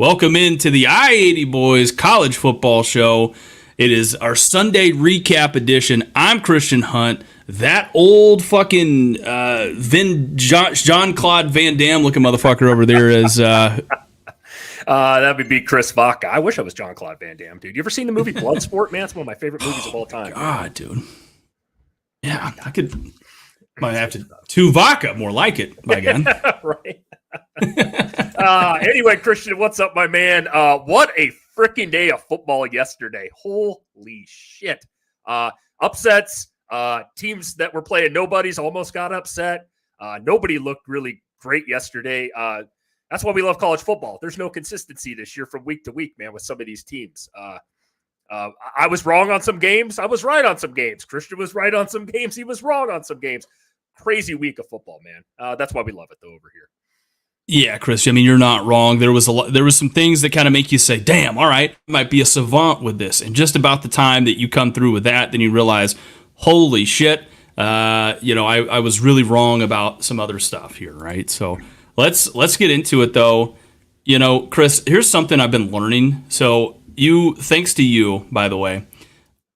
Welcome into the I-80 Boys College Football Show. It is our Sunday recap edition. I'm Christian Hunt. That old fucking Jean-Claude Van Damme looking motherfucker over there is... that would be Chris Vaca. I wish I was Jean-Claude Van Damme, dude. You ever seen the movie Bloodsport, man? It's one of my favorite movies of all time. God, dude. Yeah, I could... Might have to Vaca, more like it, by again. Right. Anyway, Christian, what's up, my man? What a freaking day of football yesterday. Holy shit. Upsets, teams that were playing nobodies almost got upset. Nobody looked really great yesterday. That's why we love college football. There's no consistency this year from week to week, man, with some of these teams. I was wrong on some games. I was right on some games. Christian was right on some games. He was wrong on some games. Crazy week of football, man. That's why we love it, though, over here. Yeah, Chris, I mean, you're not wrong. There was some things that kind of make you say, damn, all right, I might be a savant with this. And just about the time that you come through with that, then you realize, holy shit, I was really wrong about some other stuff here, right? So let's get into it, though. You know, Chris, here's something I've been learning. So thanks to you, by the way,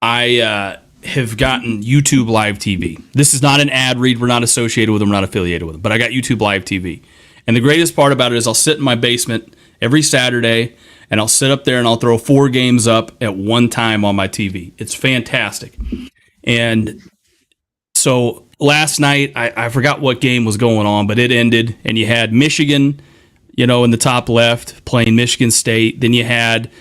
I have gotten YouTube Live TV. This is not an ad read. We're not associated with them. We're not affiliated with them. But I got YouTube Live TV. And the greatest part about it is I'll sit in my basement every Saturday, and I'll sit up there and I'll throw 4 games up at one time on my TV. It's fantastic. And so last night, I forgot what game was going on, but it ended, and you had Michigan, in the top left playing Michigan State. Then you had...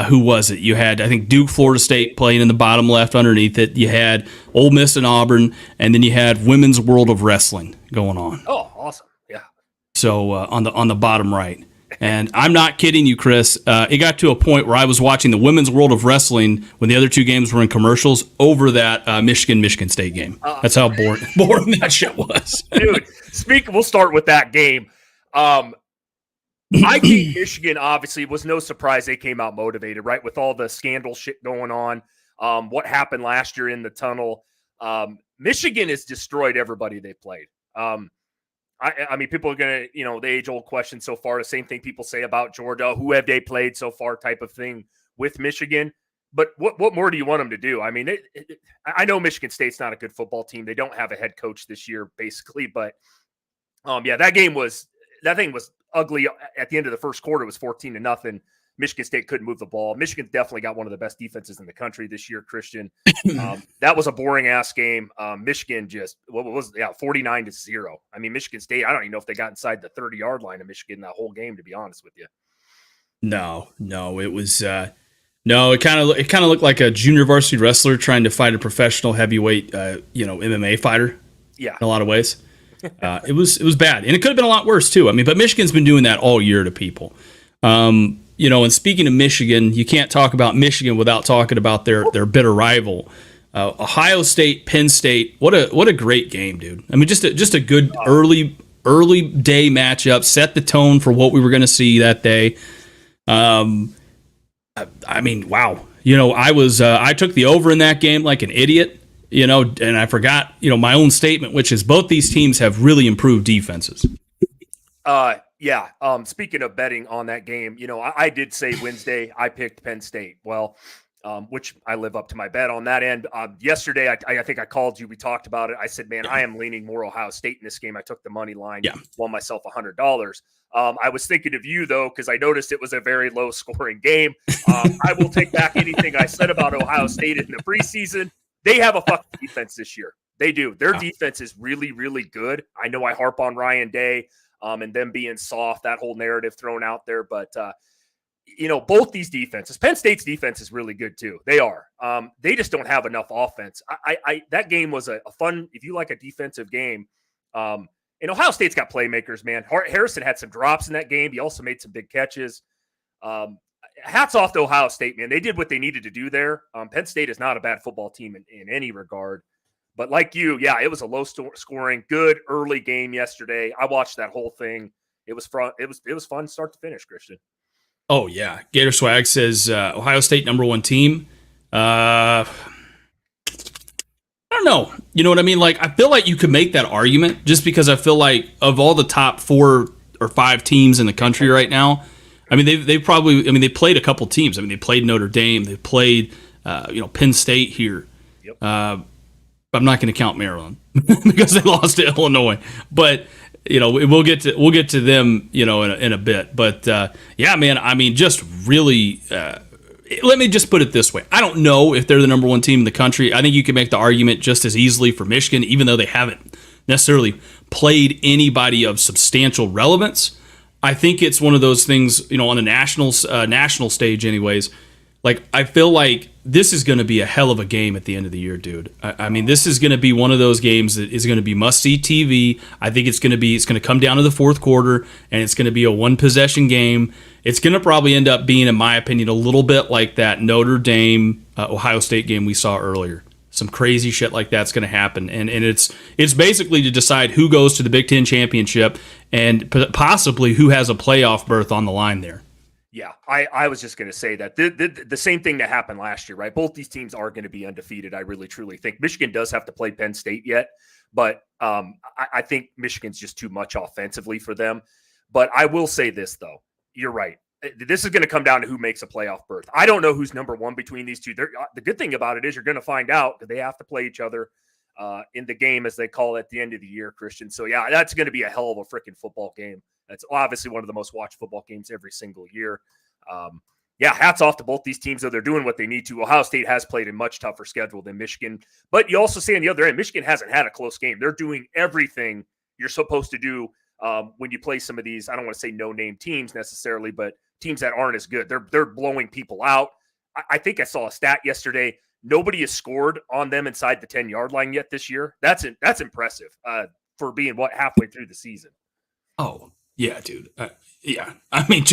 who was it? You had, I think, Duke, Florida State playing in the bottom left underneath it. You had Ole Miss and Auburn, and then you had Women's World of Wrestling going on. Oh, awesome. Yeah. So on the bottom right. And I'm not kidding you, Chris. It got to a point where I was watching the Women's World of Wrestling when the other 2 games were in commercials over that Michigan State game. That's how boring that shit was. Dude, we'll start with that game. I think Michigan, obviously, was no surprise they came out motivated, right? With all the scandal shit going on, what happened last year in the tunnel. Michigan has destroyed everybody they played. I mean, people are going to, the age-old question so far, the same thing people say about Georgia, who have they played so far type of thing with Michigan. But what more do you want them to do? I mean, I know Michigan State's not a good football team. They don't have a head coach this year, basically. But, that thing was ugly. At the end of the first quarter, it was 14-0. Michigan State couldn't move the ball. Michigan definitely got one of the best defenses in the country this year, Christian. That was a boring ass game. Michigan just 49-0. I mean, Michigan State, I don't even know if they got inside the 30-yard line of Michigan that whole game, to be honest with you. No, it was it kind of looked like a junior varsity wrestler trying to fight a professional heavyweight MMA fighter. Yeah. In a lot of ways. It was bad, and it could have been a lot worse too. I mean, but Michigan's been doing that all year to people. And speaking of Michigan, you can't talk about Michigan without talking about their bitter rival, Ohio State, Penn State. What a great game, dude. I mean, just a good early day matchup. Set the tone for what we were going to see that day. I mean, wow. I took the over in that game like an idiot. And I forgot, my own statement, which is both these teams have really improved defenses. Yeah. Speaking of betting on that game, I did say Wednesday I picked Penn State. Well, which I live up to my bet on that end. Yesterday, I think I called you. We talked about it. I said, man, I am leaning more Ohio State in this game. I took the money line, won myself $100. I was thinking of you, though, because I noticed it was a very low-scoring game. I will take back anything I said about Ohio State in the preseason. They have a fucking defense this year. They do. Their defense is really, really good. I know I harp on Ryan Day and them being soft, that whole narrative thrown out there. But, both these defenses, Penn State's defense is really good too. They are. They just don't have enough offense. That game was a fun, if you like a defensive game. And Ohio State's got playmakers, man. Harrison had some drops in that game. He also made some big catches. Hats off to Ohio State, man. They did what they needed to do there. Penn State is not a bad football team in any regard. But like you, it was a low-scoring, good early game yesterday. I watched that whole thing. It was fun. It was fun start to finish, Christian. Oh, yeah. Gator Swag says Ohio State #1 team. I don't know. You know what I mean? Like, I feel like you could make that argument just because I feel like of all the top 4 or 5 teams in the country right now, I mean, they probably. I mean, they played a couple teams. I mean, they played Notre Dame. They played, Penn State here. Yep. I'm not going to count Maryland because they lost to Illinois. But we'll get to them, in a bit. But yeah, man. I mean, just really. Let me just put it this way. I don't know if they're the number one team in the country. I think you can make the argument just as easily for Michigan, even though they haven't necessarily played anybody of substantial relevance. I think it's one of those things, on a national stage anyways. Like, I feel like this is going to be a hell of a game at the end of the year, dude. I mean, this is going to be one of those games that is going to be must-see TV. I think it's going to come down to the fourth quarter, and it's going to be a one-possession game. It's going to probably end up being, in my opinion, a little bit like that Notre Dame Ohio State game we saw earlier. Some crazy shit like that's going to happen, and it's basically to decide who goes to the Big Ten championship and possibly who has a playoff berth on the line there. Yeah, I was just going to say that the same thing that happened last year, right? Both these teams are going to be undefeated. I really, truly think Michigan does have to play Penn State yet, but I think Michigan's just too much offensively for them. But I will say this, though. You're right. This is going to come down to who makes a playoff berth. I don't know who's number one between these two. The good thing about it is you're going to find out that they have to play each other in the game, as they call it, at the end of the year, Christian. So, yeah, that's going to be a hell of a freaking football game. That's obviously one of the most watched football games every single year. Yeah, hats off to both these teams, though. They're doing what they need to. Ohio State has played a much tougher schedule than Michigan. But you also see on the other end, Michigan hasn't had a close game. They're doing everything you're supposed to do when you play some of these, I don't want to say no-name teams necessarily, but teams that aren't as good. They're blowing people out. I think I saw a stat yesterday. Nobody has scored on them inside the 10-yard line yet this year. That's impressive for being, halfway through the season. Oh, yeah, dude. Yeah. I mean,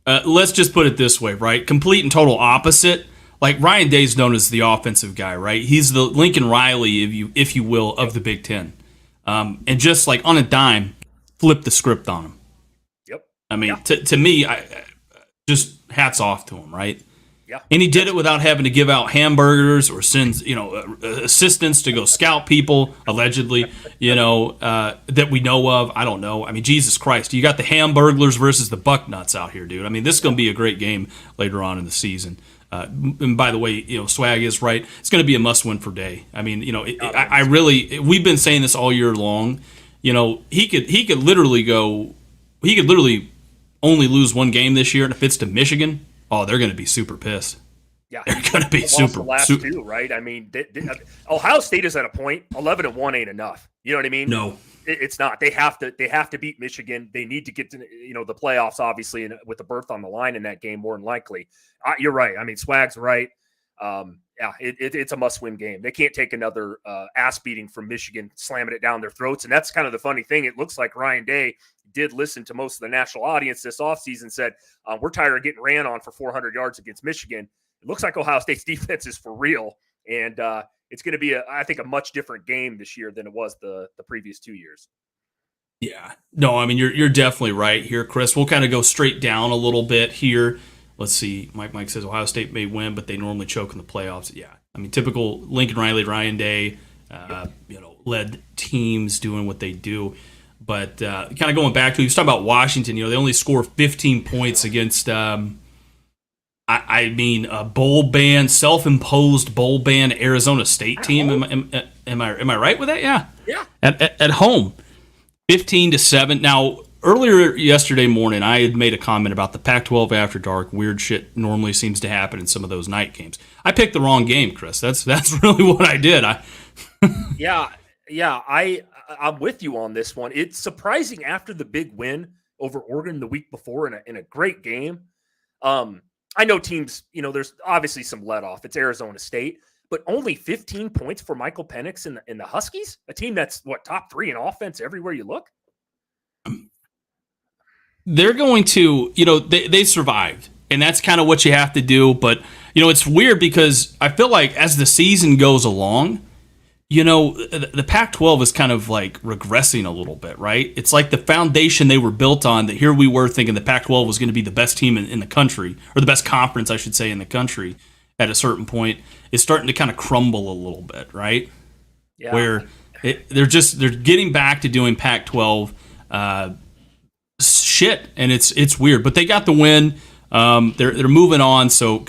let's just put it this way, right? Complete and total opposite. Like, Ryan Day's known as the offensive guy, right? He's the Lincoln Riley, if you will, of the Big Ten. And just like on a dime, flip the script on him. Yep. I mean, to me, I just hats off to him, right? Yeah. And he did it without having to give out hamburgers or send, assistants to go scout people, allegedly, that we know of. I don't know. I mean, Jesus Christ. You got the Hamburglers versus the Bucknuts out here, dude. I mean, this is going to be a great game later on in the season. And by the way, Swag is right. It's going to be a must-win for Day. I mean, we've been saying this all year long. He could literally only lose one game this year, and if it's to Michigan, they're going to be super pissed. Yeah, they're going to be super. The last two, right? I mean, Ohio State is at a point. 11-1 ain't enough. You know what I mean? No, it's not. They have to beat Michigan. They need to get to the playoffs, obviously, and with the berth on the line in that game, more than likely. You're right. I mean, Swag's right. Yeah, it's a must-win game. They can't take another ass beating from Michigan, slamming it down their throats. And that's kind of the funny thing. It looks like Ryan Day did listen to most of the national audience this offseason, said, we're tired of getting ran on for 400 yards against Michigan. It looks like Ohio State's defense is for real. And it's going to be, I think, a much different game this year than it was the previous 2 years. Yeah. No, I mean, you're definitely right here, Chris. We'll kind of go straight down a little bit here. Let's see. Mike says Ohio State may win, but they normally choke in the playoffs. Yeah. I mean, typical Lincoln Riley, Ryan Day, led teams doing what they do. But kind of going back to, you was talking about Washington, they only score 15 points against, a bowl ban, self-imposed bowl ban Arizona State team. Am I right with that? Yeah. Yeah. At home, 15-7. Now, earlier yesterday morning, I had made a comment about the Pac-12 after dark. Weird shit normally seems to happen in some of those night games. I picked the wrong game, Chris. That's really what I did. I'm with you on this one. It's surprising after the big win over Oregon the week before in a great game. I know teams, there's obviously some let off. It's Arizona State, but only 15 points for Michael Penix in the Huskies, a team that's top 3 in offense everywhere you look. They're going to, they survived, and that's kind of what you have to do. But, it's weird because I feel like as the season goes along, the Pac-12 is kind of like regressing a little bit, right? It's like the foundation they were built on, that here we were thinking the Pac-12 was going to be the best team in the country, or the best conference, I should say, in the country at a certain point, is starting to kind of crumble a little bit, right? Yeah. Where they're getting back to doing Pac-12 shit, and it's weird. But they got the win. They're moving on. So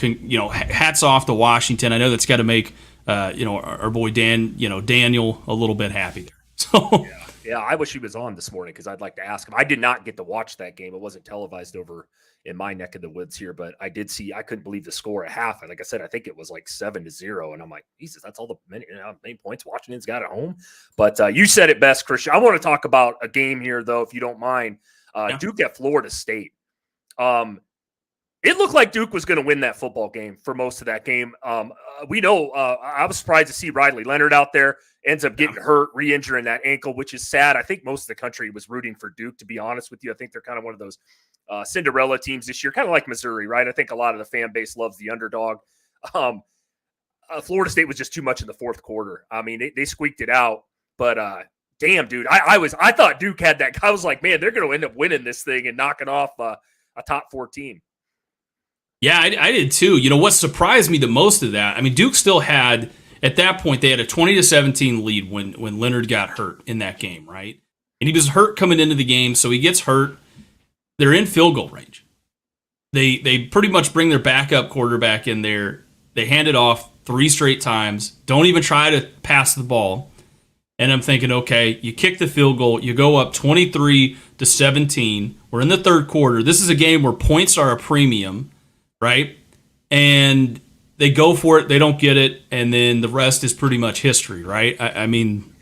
hats off to Washington. I know that's got to make our boy Daniel a little bit happy there. So yeah, I wish he was on this morning because I'd like to ask him. I did not get to watch that game. It wasn't televised over in my neck of the woods here, but I did see. I couldn't believe the score at half. And like I said, I think it was like 7-0, and I'm like, Jesus, that's all the many points Washington's got at home. But you said it best, Christian. I want to talk about a game here, though, if you don't mind. Duke at Florida State. It looked like Duke was going to win that football game for most of that game. We know I was surprised to see Riley Leonard out there. Ends up getting hurt, re-injuring that ankle, which is sad. I think most of the country was rooting for Duke, to be honest with you. I think they're kind of one of those Cinderella teams this year, kind of like Missouri, right? I think a lot of the fan base loves the underdog. Florida State was just too much in the fourth quarter. I mean, they squeaked it out, but damn, dude, I thought Duke had that. I was like, man, they're going to end up winning this thing and knocking off a top 4 team. Yeah, I did too. You know what surprised me the most of that? I mean, Duke still had, at that point, they had a 20-17 lead when Leonard got hurt in that game, right? And he was hurt coming into the game, so he gets hurt. They're in field goal range. They pretty much bring their backup quarterback in there. They hand it off 3 straight times. Don't even try to pass the ball. And I'm thinking, okay, you kick the field goal. You go up 23-17. We're in the third quarter. This is a game where points are a premium, right? And they go for it. They don't get it. And then the rest is pretty much history, right? I mean,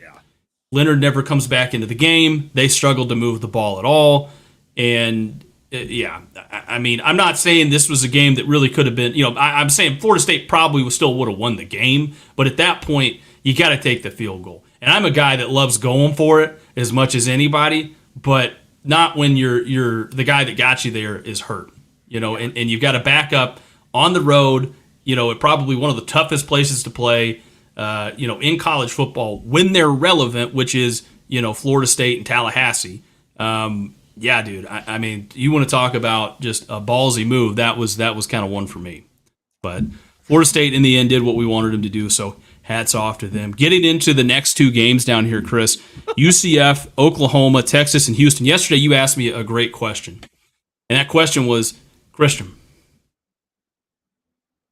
Leonard never comes back into the game. They struggled to move the ball at all. And I mean, I'm not saying this was a game that really could have been, I'm saying Florida State probably still would have won the game. But at that point, you got to take the field goal. And I'm a guy that loves going for it as much as anybody, but not when you're the guy that got you there is hurt, and you've got to back up on the road, at probably one of the toughest places to play, in college football when they're relevant, which is, Florida State and Tallahassee. Yeah, dude. I mean, you want to talk about just a ballsy move. That was kind of one for me. But Florida State in the end did what we wanted them to do. So hats off to them. Getting into the next 2 games down here, Chris, UCF, Oklahoma, Texas, and Houston. Yesterday you asked me a great question. And that question was, Christian,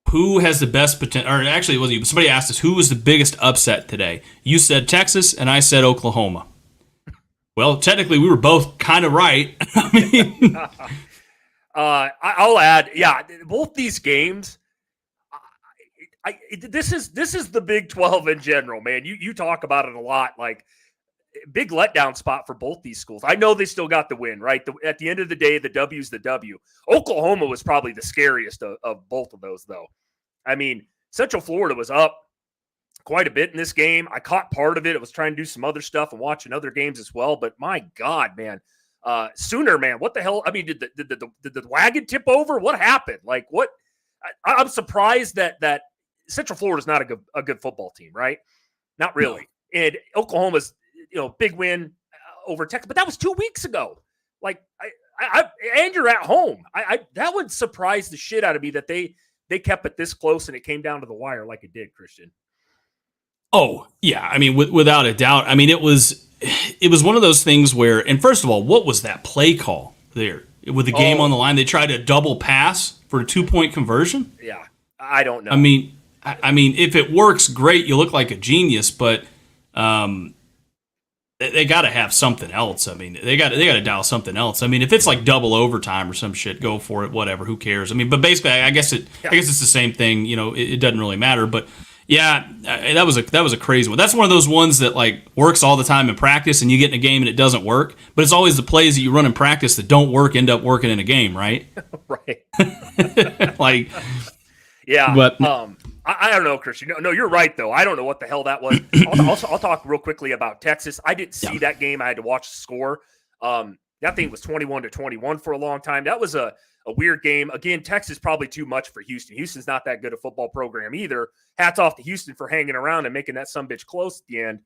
who has the best potential? Or actually, it wasn't you, but somebody asked us, who was the biggest upset today? You said Texas, and I said Oklahoma. Well, technically, we were both kind of right. I mean, I'll add, both these games. This is the Big 12 in general, man. You talk about it a lot, like big letdown spot for both these schools. I know they still got the win, right? At the end of the day, the W's the W. Oklahoma was probably the scariest of both of those, though. I mean, Central Florida was up quite a bit in this game. I caught part of it. I was trying to do some other stuff and watching other games as well. But my God, man, Sooner, man, what the hell? I mean, did the wagon tip over? What happened? Like, what? I'm surprised that Central Florida is not a good football team, right? Not really. No. And Oklahoma's, big win over Texas, but that was 2 weeks ago. Like, and you're at home. That would surprise the shit out of me that they kept it this close and it came down to the wire like it did, Christian. Oh, yeah. I mean, without a doubt. I mean, it was one of those things where, and first of all, what was that play call there? With the game on the line, they tried a double pass for a 2-point conversion? Yeah, I don't know. I mean, if it works, great. You look like a genius, but they got to have something else. I mean, they got to dial something else. I mean, if it's like double overtime or some shit, go for it. Whatever, who cares? I mean, but basically, I guess it's the same thing. It doesn't really matter. But yeah, that was a crazy one. That's one of those ones that like works all the time in practice, and you get in a game and it doesn't work. But it's always the plays that you run in practice that don't work end up working in a game, right? Right. Like, yeah. But I don't know, Christian. No, you're right though. I don't know what the hell that was. I'll talk real quickly about Texas. I didn't see that game. I had to watch the score. That thing was 21-21 for a long time. That was a weird game. Again, Texas probably too much for Houston. Houston's not that good a football program either. Hats off to Houston for hanging around and making that sumbitch close at the end.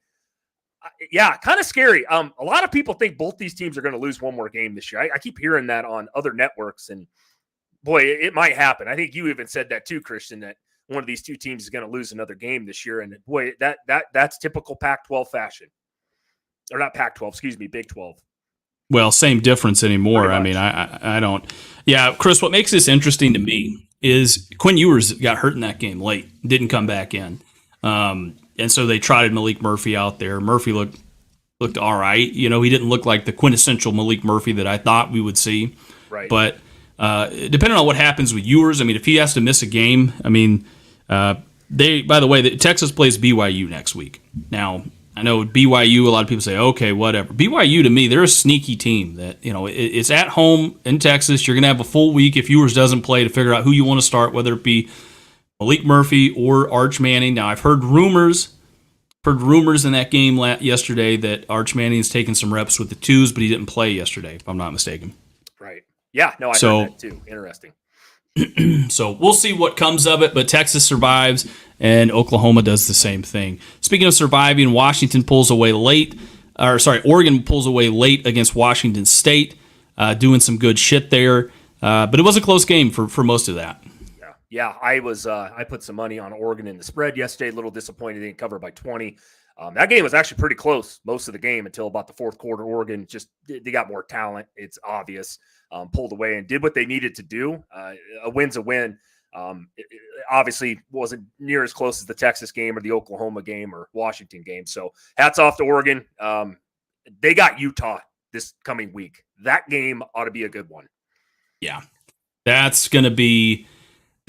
Yeah, kind of scary. A lot of people think both these teams are going to lose one more game this year. I keep hearing that on other networks, and boy, it might happen. I think you even said that too, Christian, that one of these two teams is going to lose another game this year. And boy, that's typical Pac-12 fashion. Or not Pac-12, excuse me, Big 12. Well, same difference anymore. Pretty I much. mean, I don't. Yeah, Chris, what makes this interesting to me is Quinn Ewers got hurt in that game late, didn't come back in. And so they trotted Malik Murphy out there. Murphy looked all right. You know, he didn't look like the quintessential Malik Murphy that I thought we would see. Right. But depending on what happens with Ewers, I mean, if he has to miss a game, I mean, by the way, Texas plays BYU next week. Now, I know BYU, a lot of people say, okay, whatever. BYU, to me, they're a sneaky team that, you know, it's at home in Texas. You're going to have a full week if Ewers doesn't play to figure out who you want to start, whether it be Malik Murphy or Arch Manning. Now, I've heard rumors in that game yesterday that Arch Manning's taken some reps with the twos, but he didn't play yesterday, if I'm not mistaken. Right. Yeah, no, I heard that too. Interesting. So we'll see what comes of it, but Texas survives, and Oklahoma does the same thing. Speaking of surviving, Oregon pulls away late against Washington State, doing some good shit there. But it was a close game for most of that. Yeah, I put some money on Oregon in the spread yesterday. A little disappointed they didn't cover by 20. That game was actually pretty close most of the game until about the fourth quarter. Oregon they got more talent. It's obvious. Pulled away and did what they needed to do. A win's a win. It obviously wasn't near as close as the Texas game or the Oklahoma game or Washington game. So hats off to Oregon. They got Utah this coming week. That game ought to be a good one. Yeah, that's going to be.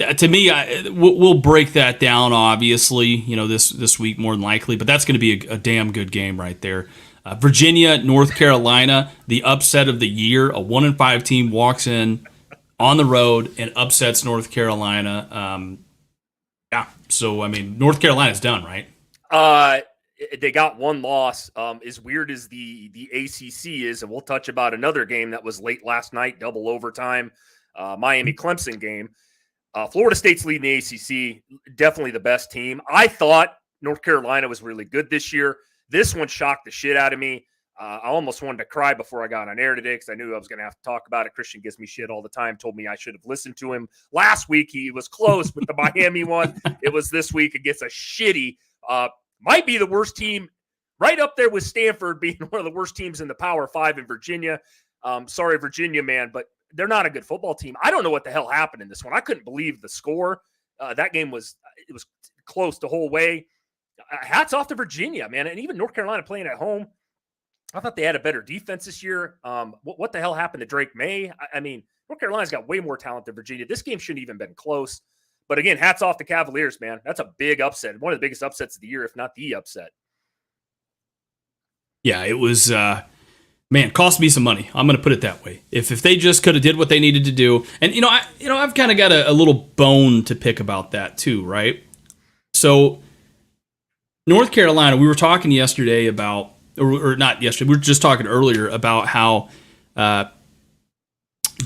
To me, we'll break that down, obviously, you know, this week more than likely, but that's going to be a damn good game right there. Virginia, North Carolina, the upset of the year. A 1-5 team walks in on the road and upsets North Carolina. So, I mean, North Carolina's done, right? They got one loss. As weird as the ACC is, and we'll touch about another game that was late last night, double overtime, Miami-Clemson game. Florida State's leading the ACC, definitely the best team. I thought North Carolina was really good this year. This one shocked the shit out of me. I almost wanted to cry before I got on air today because I knew I was going to have to talk about it. Christian gives me shit all the time, told me I should have listened to him. Last week, he was close with the Miami one. It was this week against a shitty, might be the worst team, right up there with Stanford being one of the worst teams in the Power 5 in Virginia. Sorry, Virginia, man, but they're not a good football team. I don't know what the hell happened in this one. I couldn't believe the score. That game was close the whole way. Hats off to Virginia, man. And even North Carolina playing at home. I thought they had a better defense this year. What the hell happened to Drake May? I mean, North Carolina's got way more talent than Virginia. This game shouldn't even been close. But again, hats off to Cavaliers, man. That's a big upset. One of the biggest upsets of the year, if not the upset. Yeah, it was, cost me some money. I'm going to put it that way. If they just could have did what they needed to do. And, I've kind of got a little bone to pick about that too, right? So North Carolina, we were talking yesterday about, or not yesterday, we were just talking earlier about how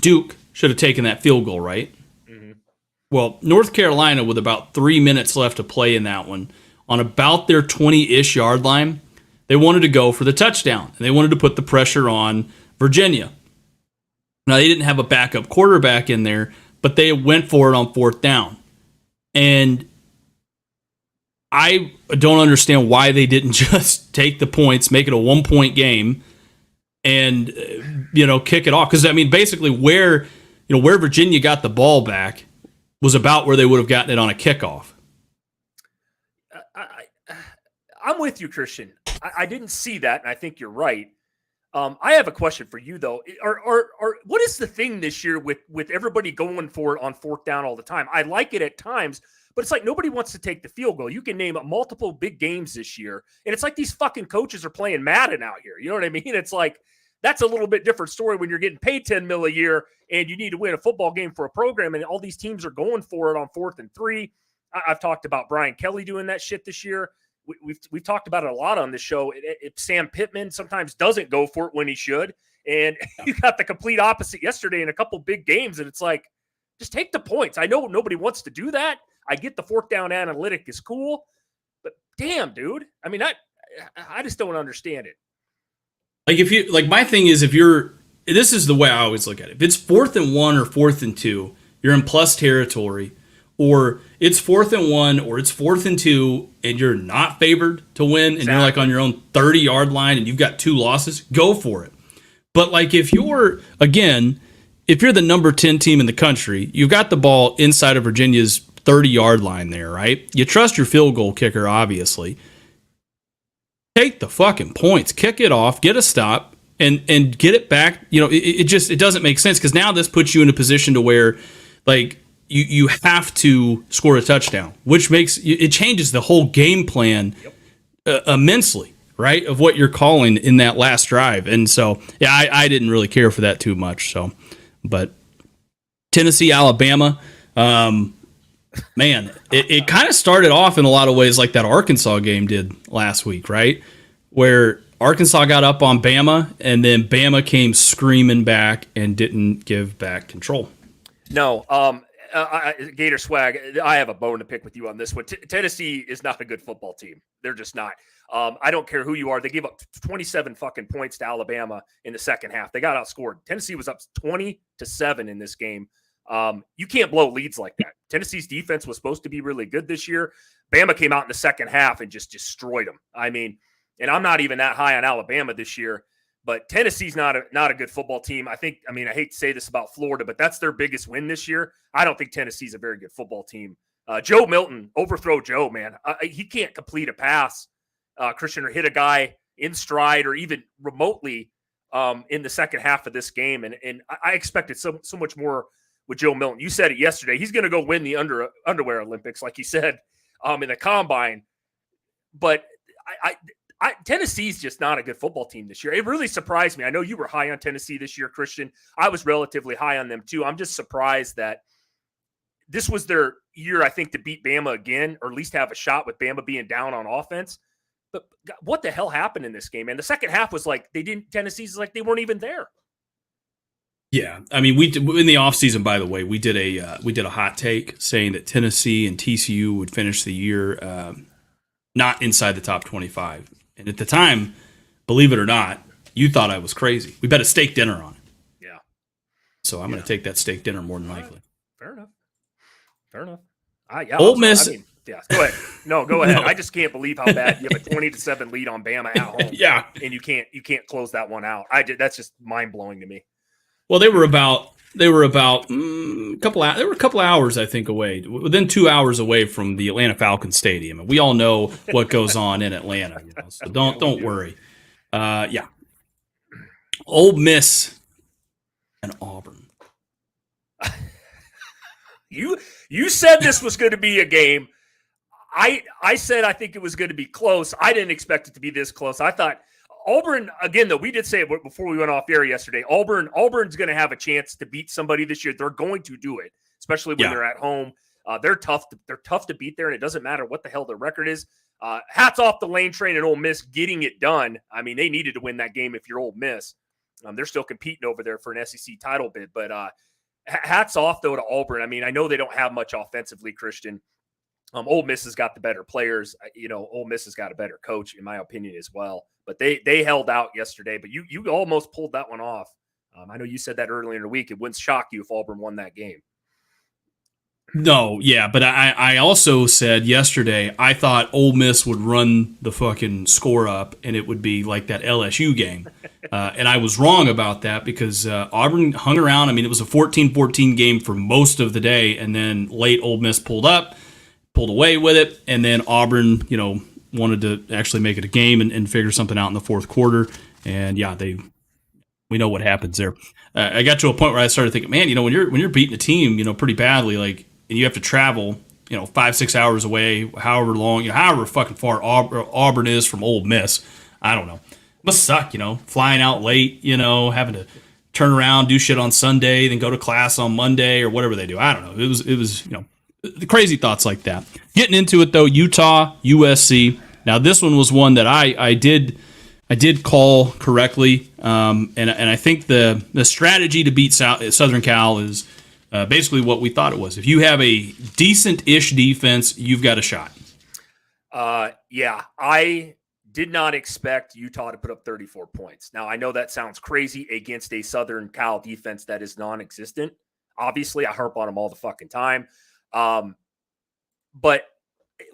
Duke should have taken that field goal, right? Mm-hmm. Well, North Carolina, with about 3 minutes left to play in that one, on about their 20-ish yard line, they wanted to go for the touchdown, and they wanted to put the pressure on Virginia. Now, they didn't have a backup quarterback in there, but they went for it on fourth down. And I don't understand why they didn't just take the points, make it a 1-point game, and kick it off. Because I mean, basically, where Virginia got the ball back was about where they would have gotten it on a kickoff. I'm with you, Christian. I didn't see that, and I think you're right. I have a question for you though. What is the thing this year with everybody going for it on fourth down all the time? I like it at times. But it's like nobody wants to take the field goal. You can name multiple big games this year. And it's like these fucking coaches are playing Madden out here. You know what I mean? It's like that's a little bit different story when you're getting paid $10 million a year and you need to win a football game for a program. And all these teams are going for it on 4th and 3. I've talked about Brian Kelly doing that shit this year. We've talked about it a lot on this show. Sam Pittman sometimes doesn't go for it when he should. And you got the complete opposite yesterday in a couple big games. And it's like, just take the points. I know nobody wants to do that. I get the fourth down analytic is cool, but damn, dude. I mean, I just don't understand it. My thing is, this is the way I always look at it. If it's 4th and 1 or 4th and 2, you're in plus territory, or it's 4th and 1 or it's 4th and 2 and you're not favored to win, and you're like on your own 30-yard line and you've got 2 losses, go for it. But like if you're the number 10 team in the country, you've got the ball inside of Virginia's 30-yard line there, right? You trust your field goal kicker, obviously. Take the fucking points, kick it off, get a stop, and get it back. You know, it doesn't make sense because now this puts you in a position to where, like, you have to score a touchdown, which it changes the whole game plan immensely, right? Of what you're calling in that last drive. And so, yeah, I didn't really care for that too much. So, but Tennessee, Alabama, man, it kind of started off in a lot of ways like that Arkansas game did last week, right? Where Arkansas got up on Bama, and then Bama came screaming back and didn't give back control. No, Gator Swag, I have a bone to pick with you on this one. Tennessee is not a good football team. They're just not. I don't care who you are. They gave up 27 fucking points to Alabama in the second half. They got outscored. Tennessee was up 20-7 in this game. You can't blow leads like that. Tennessee's defense was supposed to be really good this year. Bama came out in the second half and just destroyed them. I mean, and I'm not even that high on Alabama this year, but Tennessee's not a good football team. I hate to say this about Florida, but that's their biggest win this year. I don't think Tennessee's a very good football team. Joe Milton, overthrow Joe, man. He can't complete a pass, Christian, or hit a guy in stride or even remotely in the second half of this game. And I expected so much more with Joe Milton. You said it yesterday. He's going to go win the underwear Olympics, like you said, in the combine. But Tennessee's just not a good football team this year. It really surprised me. I know you were high on Tennessee this year, Christian. I was relatively high on them too. I'm just surprised that this was their year, I think, to beat Bama again, or at least have a shot with Bama being down on offense. But what the hell happened in this game? And the second half was like Tennessee's like they weren't even there. Yeah, I mean, we did, in the offseason, by the way, we did a hot take saying that Tennessee and TCU would finish the year not inside the top 25. And at the time, believe it or not, you thought I was crazy. We bet a steak dinner on it. Yeah. So I'm going to take that steak dinner more than likely. Fair enough. Ole Miss. Yeah, go ahead. No, go ahead. No. I just can't believe how bad you have a 20-7 lead on Bama at home. Yeah, and you can't close that one out. That's just mind blowing to me. Well, they were about a couple hours, I think, away, within 2 hours away from the Atlanta Falcons Stadium, and we all know what goes on in Atlanta. You know, so don't worry. Yeah, Ole Miss and Auburn. You said this was going to be a game. I said I think it was going to be close. I didn't expect it to be this close. I thought Auburn, again, though, we did say it before we went off air yesterday, Auburn's going to have a chance to beat somebody this year. They're going to do it, especially when they're at home. They're tough to beat there, and it doesn't matter what the hell their record is. Hats off the Lane Train and Ole Miss getting it done. I mean, they needed to win that game if you're Ole Miss. They're still competing over there for an SEC title bid, but hats off, though, to Auburn. I mean, I know they don't have much offensively, Christian. Ole Miss has got the better players. Ole Miss has got a better coach, in my opinion, as well. But they held out yesterday. But you almost pulled that one off. I know you said that earlier in the week. It wouldn't shock you if Auburn won that game. No, yeah, but I also said yesterday I thought Ole Miss would run the fucking score up and it would be like that LSU game. And I was wrong about that because Auburn hung around. I mean, it was a 14-14 game for most of the day, and then late Ole Miss pulled away with it, and then Auburn, wanted to actually make it a game and figure something out in the fourth quarter. And yeah, we know what happens there. I got to a point where I started thinking, man, when you're beating a team, pretty badly, like, and you have to travel, 5-6 hours away, however long, however fucking far Auburn is from Ole Miss. I don't know. It must suck, flying out late, having to turn around, do shit on Sunday, then go to class on Monday or whatever they do. I don't know. It was the crazy thoughts like that. Getting into it though, Utah, USC. Now this one was one that I did call correctly, and I think the strategy to beat Southern Cal is basically what we thought it was. If you have a decent-ish defense, you've got a shot. Yeah, I did not expect Utah to put up 34 points. Now I know that sounds crazy against a Southern Cal defense that is non-existent. Obviously, I harp on them all the fucking time. But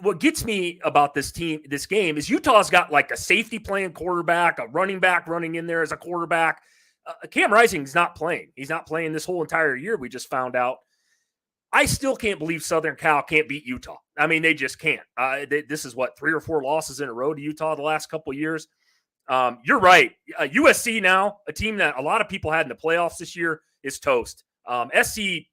what gets me about this game is Utah's got like a safety playing quarterback, a running back running in there as a quarterback. Cam Rising's not playing. He's not playing this whole entire year. We just found out. I still can't believe Southern Cal can't beat Utah. I mean, they just can't. This is what, 3 or 4 losses in a row to Utah the last couple of years. You're right. USC now, a team that a lot of people had in the playoffs this year, is toast. SC's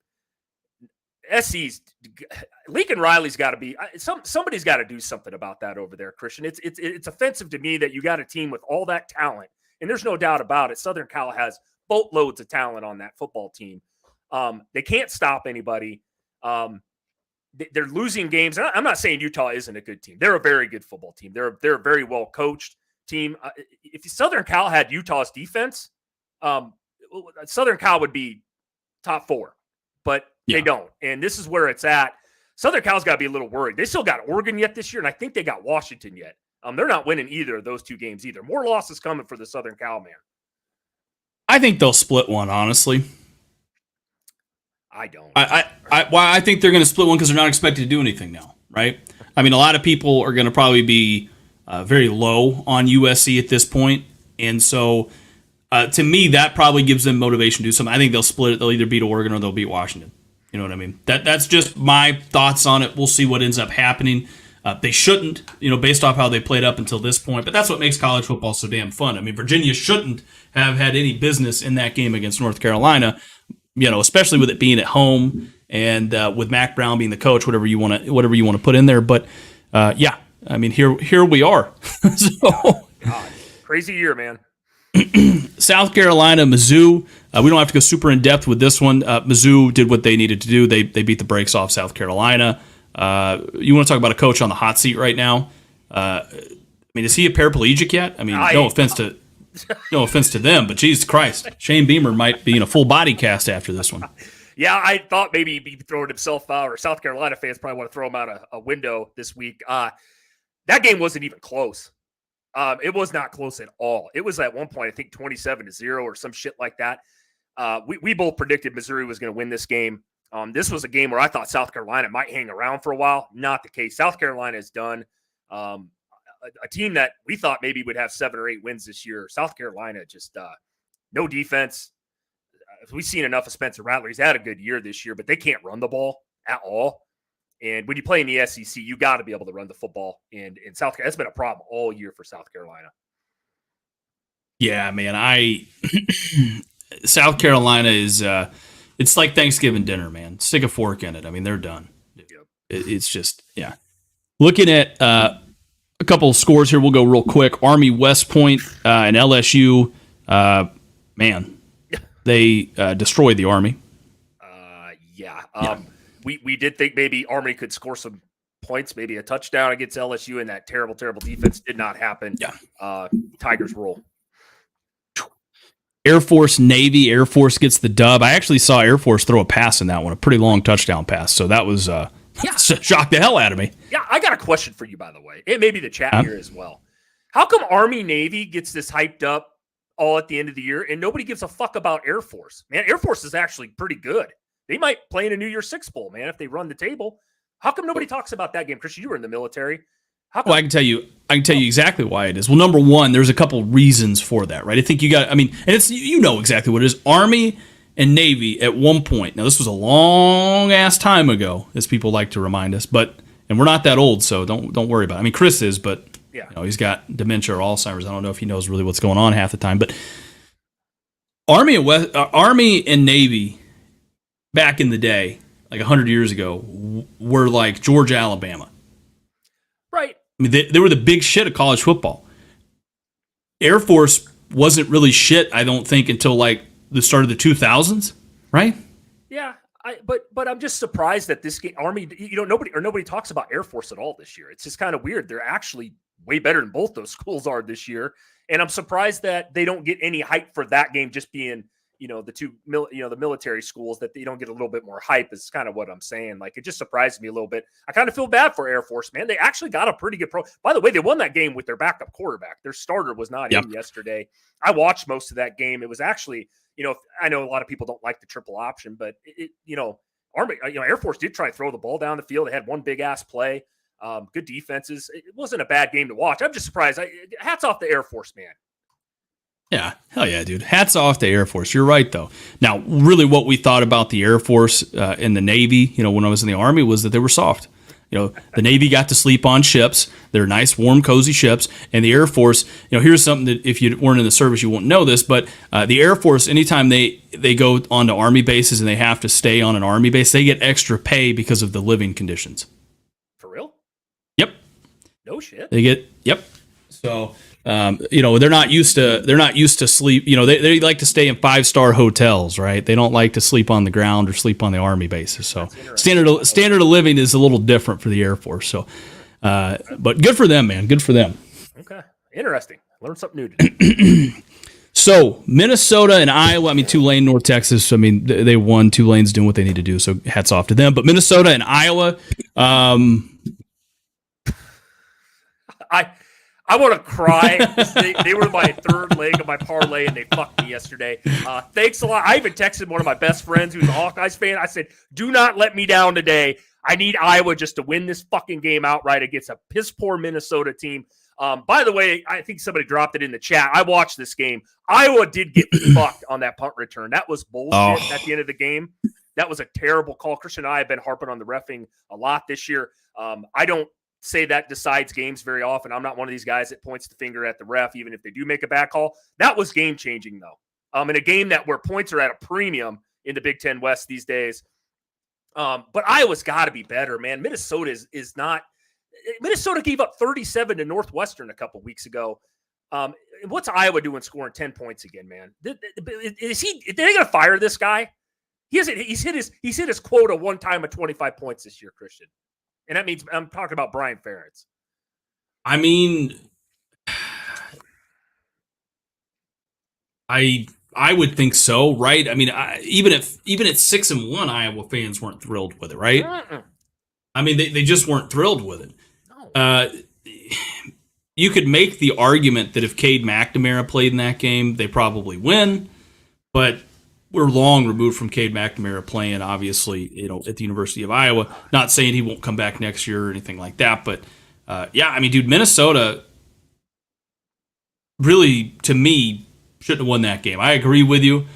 Lincoln Riley's got to be somebody's got to do something about that over there, Christian. It's offensive to me that you got a team with all that talent, and there's no doubt about it. Southern Cal has boatloads of talent on that football team. They can't stop anybody. They're losing games. I'm not saying Utah isn't a good team. They're a very good football team. They're a very well coached team. If Southern Cal had Utah's defense, Southern Cal would be top 4, but they don't. And this is where it's at. Southern Cal's got to be a little worried. They still got Oregon yet this year, and I think they got Washington yet. They're not winning either of those 2 games either. More losses coming for the Southern Cal, man. I think they'll split one, honestly. I don't. I think they're going to split one because they're not expected to do anything now, right? I mean, a lot of people are going to probably be very low on USC at this point, and so to me, that probably gives them motivation to do something. I think they'll split it. They'll either beat Oregon or they'll beat Washington. You know what I mean? That's just my thoughts on it. We'll see what ends up happening. They shouldn't, based off how they played up until this point. But that's what makes college football so damn fun. I mean, Virginia shouldn't have had any business in that game against North Carolina. Especially with it being at home and with Mac Brown being the coach, whatever you want to put in there. But I mean, here we are. So, God, crazy year, man. South Carolina, Mizzou. We don't have to go super in depth with this one. Mizzou did what they needed to do. They beat the brakes off South Carolina. You want to talk about a coach on the hot seat right now? I mean, is he a paraplegic yet? I mean, no offense to them, but Jesus Christ, Shane Beamer might be in a full body cast after this one. Yeah, I thought maybe he'd be throwing himself out, or South Carolina fans probably want to throw him out a window this week. That game wasn't even close. It was not close at all. It was at one point, I think 27-0 or some shit like that. We both predicted Missouri was going to win this game. This was a game where I thought South Carolina might hang around for a while. Not the case. South Carolina is done. A team that we thought maybe would have 7 or 8 wins this year. South Carolina just no defense. We've seen enough of Spencer Rattler. He's had a good year this year, but they can't run the ball at all. And when you play in the SEC, you got to be able to run the football. And in South Carolina, that's been a problem all year for South Carolina. Yeah, man. South Carolina is it's like Thanksgiving dinner, man. Stick a fork in it. I mean, they're done. Yep. It's just, yeah. Looking at a couple of scores here. We'll go real quick. Army, West Point, and LSU. Man, they destroyed the Army. Yeah. We did think maybe Army could score some points, maybe a touchdown against LSU, and that terrible defense did not happen. Yeah. Tigers roll. Air Force, Navy. Air Force gets the dub. I actually saw Air Force throw a pass in that one, a pretty long touchdown pass. So that was shocked the hell out of me. Yeah, I got a question for you, by the way. It may be the chat here as well. How come Army Navy gets this hyped up all at the end of the year and nobody gives a fuck about Air Force? Man, Air Force is actually pretty good. They might play in a New Year's Six Bowl, man, if they run the table. How come nobody talks about that game? Christian, you were in the military. Well, I can tell you exactly why it is. Well, number one, there's a couple reasons for that, right? I think and it's exactly what it is. Army and Navy at one point. Now, this was a long ass time ago, as people like to remind us, and we're not that old, so don't worry about it. I mean, Chris is, but he's got dementia or Alzheimer's. I don't know if he knows really what's going on half the time. But Army and Navy back in the day, like 100 years ago, were like Georgia, Alabama. Right. I mean, they were the big shit of college football. Air Force wasn't really shit, I don't think, until like the start of the 2000s, right? Yeah, but I'm just surprised that this game, Army, nobody talks about Air Force at all this year. It's just kind of weird. They're actually way better than both those schools are this year, and I'm surprised that they don't get any hype for that game just being the military schools, that they don't get a little bit more hype is kind of what I'm saying. Like, it just surprised me a little bit. I kind of feel bad for Air Force, man. They actually got a pretty good By the way, they won that game with their backup quarterback. Their starter was not in yesterday. I watched most of that game. It was actually, I know a lot of people don't like the triple option, but Army, Air Force did try to throw the ball down the field. They had one big ass play. Good defenses. It wasn't a bad game to watch. I'm just surprised. Hats off to Air Force, man. Yeah, hell yeah, dude. Hats off to Air Force. You're right, though. Now, really, what we thought about the Air Force and the Navy, when I was in the Army, was that they were soft. The Navy got to sleep on ships. They're nice, warm, cozy ships. And the Air Force, here's something that if you weren't in the service, you won't know this, but the Air Force, anytime they go onto Army bases and they have to stay on an Army base, they get extra pay because of the living conditions. For real? Yep. No shit. Yep. So, they're not used to sleep. They like to stay in 5-star hotels, right? They don't like to sleep on the ground or sleep on the Army bases. So standard of living is a little different for the Air Force. So, but good for them, man. Good for them. Okay. Interesting. Learned something new today. So Minnesota and Iowa, Tulane, North Texas. They won. Tulane's doing what they need to do. So hats off to them. But Minnesota and Iowa, I want to cry. They were my third leg of my parlay, and they fucked me yesterday. Thanks a lot. I even texted one of my best friends who's a Hawkeyes fan. I said, do not let me down today. I need Iowa just to win this fucking game outright against a piss-poor Minnesota team. By the way, I think somebody dropped it in the chat. I watched this game. Iowa did get fucked on that punt return. That was bullshit at the end of the game. That was a terrible call. Christian and I have been harping on the reffing a lot this year. I don't say that decides games very often. I'm not one of these guys that points the finger at the ref, even if they do make a bad call. That was game changing though. In a game where points are at a premium in the Big Ten West these days. But Iowa's got to be better, man. Minnesota is not. Minnesota gave up 37 to Northwestern a couple weeks ago. What's Iowa doing scoring 10 points again, man? Are they going to fire this guy? He's hit his quota one time of 25 points this year, Christian. And that means I'm talking about Brian Ferentz. I would think so, right? Even at 6-1, Iowa fans weren't thrilled with it, right? They just weren't thrilled with it. No. You could make the argument that if Cade McNamara played in that game, they probably win, but we're long removed from Cade McNamara playing, obviously, at the University of Iowa. Not saying he won't come back next year or anything like that, but dude, Minnesota really, to me, shouldn't have won that game. I agree with you.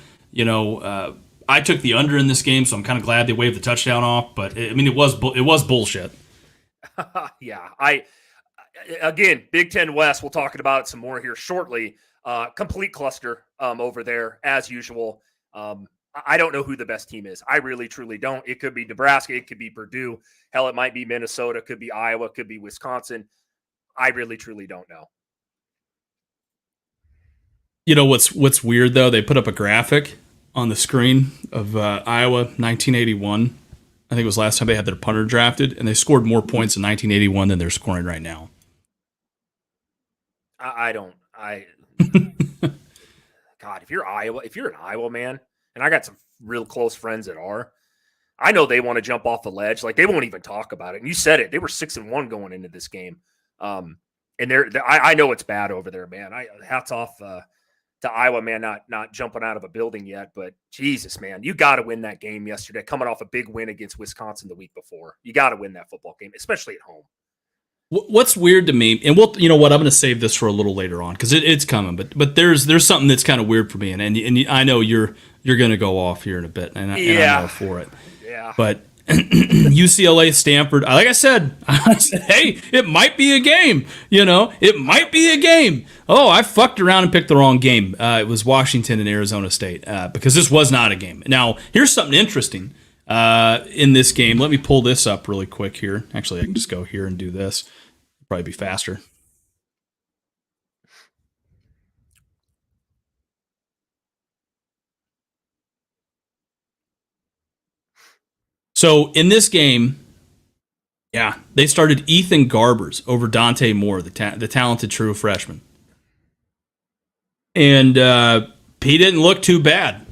I took the under in this game, so I'm kind of glad they waved the touchdown off. But it was bullshit. Yeah, again, Big Ten West. We'll talk about it some more here shortly. Complete cluster over there as usual. I don't know who the best team is. I really, truly don't. It could be Nebraska. It could be Purdue. Hell, it might be Minnesota. It could be Iowa. It could be Wisconsin. I really, truly don't know. What's weird, though? They put up a graphic on the screen of Iowa 1981. I think it was last time they had their punter drafted, and they scored more points in 1981 than they're scoring right now. God, if you're an Iowa man, and I got some real close friends that are, I know they want to jump off the ledge. Like, they won't even talk about it. And you said it. They were 6-1 going into this game. And I know it's bad over there, man. Hats off to Iowa, man, not jumping out of a building yet. But Jesus, man, you got to win that game yesterday, coming off a big win against Wisconsin the week before. You got to win that football game, especially at home. What's weird to me, and you know what, I'm going to save this for a little later on because it's coming. But there's something that's kind of weird for me, and I know you're going to go off here in a bit, and I'm all for it. Yeah. But UCLA, Stanford, like I said, hey, it might be a game. It might be a game. Oh, I fucked around and picked the wrong game. It was Washington and Arizona State because this was not a game. Now, here's something interesting in this game. Let me pull this up really quick here. Actually, I can just go here and do this. Probably be faster. So in this game, they started Ethan Garbers over Dante Moore, the talented true freshman. And he didn't look too bad.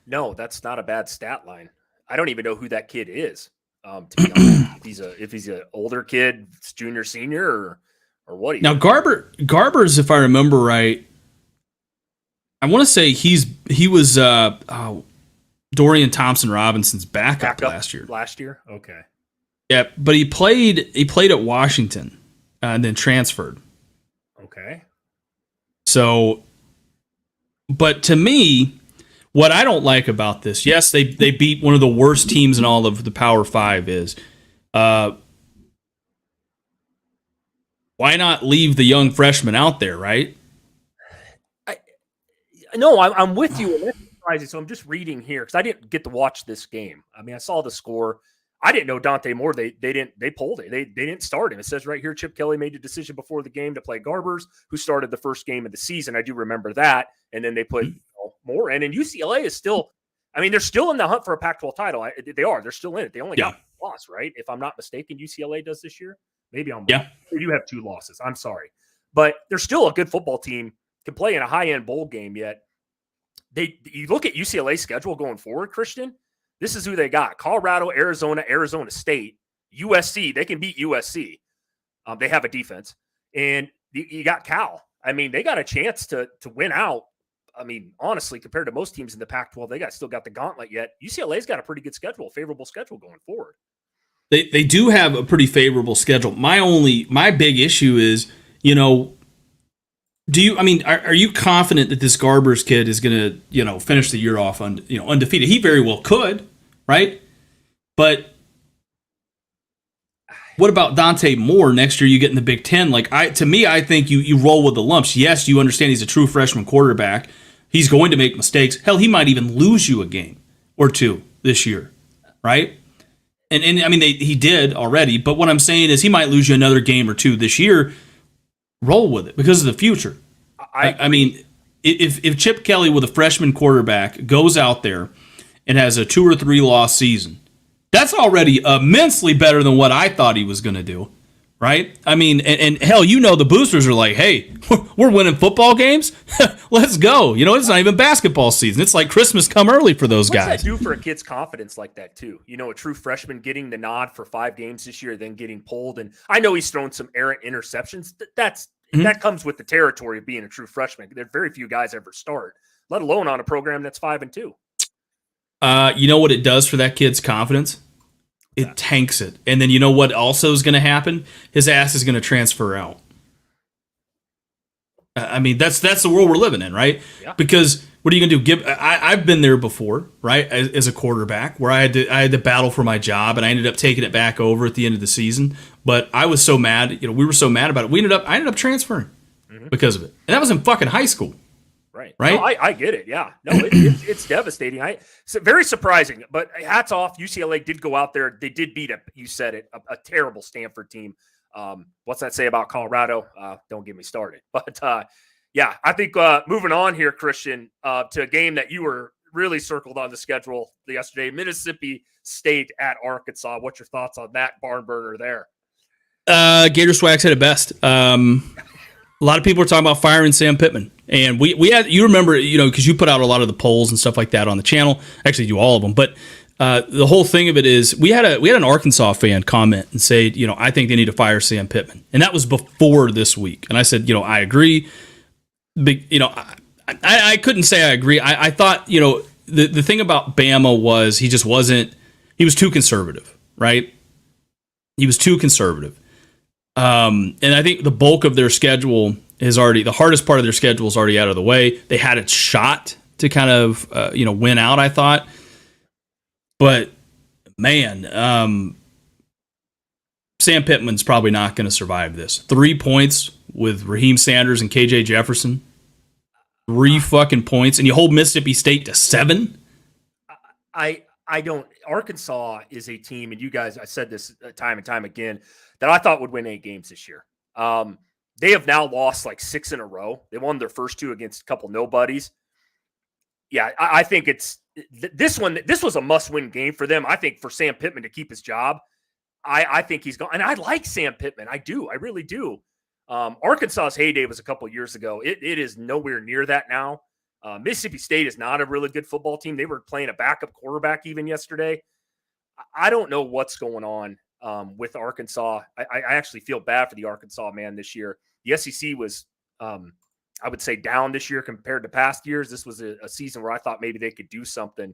No, that's not a bad stat line. I don't even know who that kid is. To be honest, if he's an older kid, junior, senior, or what? Now Garbers, if I remember right, I want to say he was Dorian Thompson-Robinson's backup last year. Last year, okay. Yeah, but he played at Washington and then transferred. Okay. So But to me, what I don't like about this, yes, they beat one of the worst teams in all of the Power Five. Is why not leave the young freshman out there, right? No, I'm with you. And that's surprising. So I'm just reading here because I didn't get to watch this game. I mean, I saw the score. I didn't know Dante Moore. They pulled it. They didn't start him. It says right here, Chip Kelly made a decision before the game to play Garbers, who started the first game of the season. I do remember that. And then they put Moore in. And UCLA is still, I mean, they're still in the hunt for a Pac-12 title. They are. They're still in it. They only got one loss, right? If I'm not mistaken, UCLA does this year. Maybe I'm wrong. They do have 2 losses. I'm sorry. But they're still a good football team, can play in a high-end bowl game yet. You look at UCLA's schedule going forward, Christian, this is who they got. Colorado, Arizona, Arizona State, USC. They can beat USC. They have a defense. And you got Cal. I mean, they got a chance to win out. I mean, honestly, compared to most teams in the Pac-12, they still got the gauntlet yet. UCLA's got a pretty good schedule, favorable schedule going forward. They do have a pretty favorable schedule. My big issue is, are you confident that this Garbers kid is going to, finish the year off undefeated? He very well could, right? But what about Dante Moore next year? You get in the Big Ten. I think you roll with the lumps. Yes, you understand he's a true freshman quarterback. He's going to make mistakes. Hell, he might even lose you a game or 2 this year, right? And I mean, he did already. But what I'm saying is he might lose you another game or 2 this year. Roll with it because of the future. I mean, if Chip Kelly with a freshman quarterback goes out there and has a 2 or 3 loss season, that's already immensely better than what I thought he was going to do, right? I mean, and hell, the boosters are like, hey, we're winning football games? Let's go. It's not even basketball season. It's like Christmas come early for those guys. What's that do for a kid's confidence like that, too? A true freshman getting the nod for 5 games this year, then getting pulled. And I know he's thrown some errant interceptions. That comes with the territory of being a true freshman. There are very few guys ever start, let alone on a program that's 5-2. You know what it does for that kid's confidence? It tanks it. And then you know what also is going to happen? His ass is going to transfer out. I mean, that's the world we're living in, right? Yeah. Because what are you going to do? I've been there before, right? As a quarterback, where I had to battle for my job, and I ended up taking it back over at the end of the season. But I was so mad. We were so mad about it. I ended up transferring because of it, and that was in fucking high school. Right. Right. No, I get it. Yeah. No, it's devastating. It's very surprising, but hats off. UCLA did go out there. They did beat you said it, a terrible Stanford team. What's that say about Colorado? Don't get me started. But yeah, I think moving on here, Christian, to a game that you were really circled on the schedule yesterday, Mississippi State at Arkansas. What's your thoughts on that barn burner there? Gator Swag said it best. A lot of people are talking about firing Sam Pittman. And we had, you remember, because you put out a lot of the polls and stuff like that on the channel. Actually, do all of them. But the whole thing of it is we had an Arkansas fan comment and say, I think they need to fire Sam Pittman. And that was before this week. And I said, I agree. I couldn't say I agree. I thought, the thing about Bama was he was too conservative, right? He was too conservative. And I think the bulk of their schedule the hardest part of their schedule is already out of the way. They had a shot to kind of, win out, I thought. But, man, Sam Pittman's probably not going to survive this. 3 points with Raheem Sanders and KJ Jefferson. 3 fucking points. And you hold Mississippi State to 7? I don't. Arkansas is a team, and you guys, I said this time and time again, that I thought would win 8 games this year. They have now lost like 6 in a row. They won their first 2 against a couple nobodies. Yeah, I think this was a must-win game for them. I think for Sam Pittman to keep his job, I think he's gone. And I like Sam Pittman. I do. I really do. Arkansas's heyday was a couple years ago. It is nowhere near that now. Mississippi State is not a really good football team. They were playing a backup quarterback even yesterday. I don't know what's going on with Arkansas. I actually feel bad for the Arkansas man this year. The SEC was, I would say, down this year compared to past years. This was a season where I thought maybe they could do something.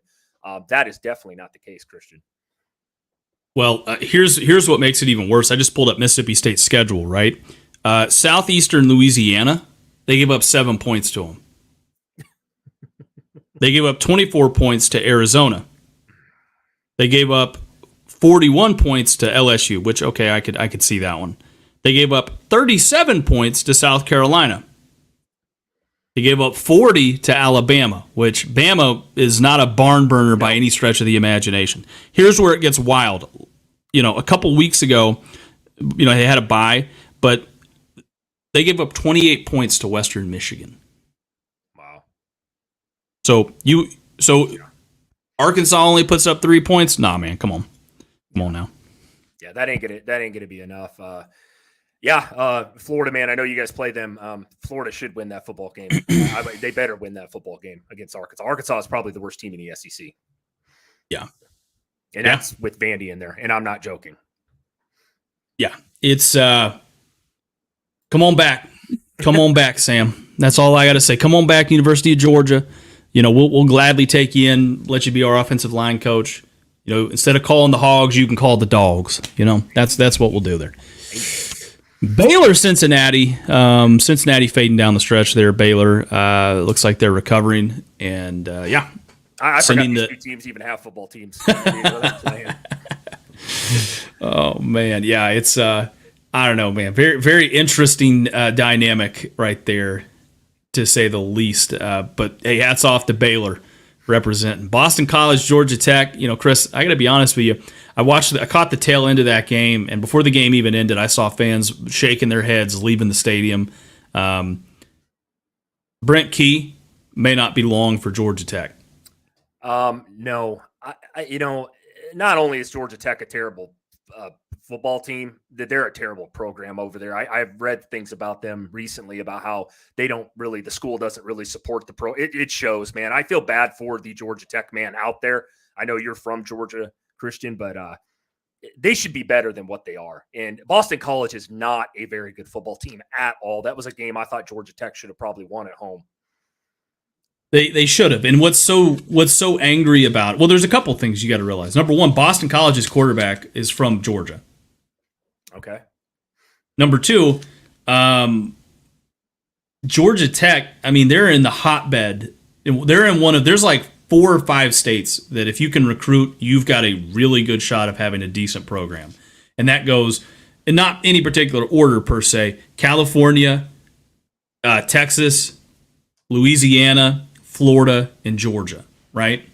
That is definitely not the case, Christian. Well, here's what makes it even worse. I just pulled up Mississippi State's schedule, right? Southeastern Louisiana, they gave up 7 points to them. They gave up 24 points to Arizona. They gave up 41 points to LSU, which, okay, I could see that one. They gave up 37 points to South Carolina. They gave up 40 to Alabama, which Bama is not a barn burner by any stretch of the imagination. Here's where it gets wild. A couple weeks ago, they had a bye, but they gave up 28 points to Western Michigan. Wow. So Arkansas only puts up 3 points? Nah, man, come on now. Yeah, that ain't gonna be enough. Florida, man. I know you guys play them. Florida should win that football game. They better win that football game against Arkansas. Arkansas is probably the worst team in the SEC. Yeah, and that's with Vandy in there, and I'm not joking. Yeah, it's come on back, Sam. That's all I got to say. Come on back, University of Georgia. We'll gladly take you in, let you be our offensive line coach. Instead of calling the Hogs, you can call the Dogs. That's what we'll do there. Baylor, Cincinnati. Cincinnati fading down the stretch there. Baylor looks like they're recovering, and I forgot these two teams even have football teams. Oh man, yeah, it's I don't know, man. Very very interesting dynamic right there, to say the least. But hey, hats off to Baylor representing. Boston College, Georgia Tech. Chris, I got to be honest with you. I caught the tail end of that game, and before the game even ended, I saw fans shaking their heads leaving the stadium. Brent Key may not be long for Georgia Tech. No, not only is Georgia Tech a terrible football team, that they're a terrible program over there. I've read things about them recently about how the school doesn't really support the pro. It shows, man. I feel bad for the Georgia Tech man out there. I know you're from Georgia, Christian, but they should be better than what they are. And Boston College is not a very good football team at all. That was a game I thought Georgia Tech should have probably won at home. They should have. And what's so angry about it? Well, there's a couple things you got to realize. Number one, Boston College's quarterback is from Georgia. Okay. Number two, Georgia Tech, they're in the hotbed. There's like 4 or 5 states that if you can recruit, you've got a really good shot of having a decent program. And that goes in not any particular order per se. California, Texas, Louisiana, Florida, and Georgia, right?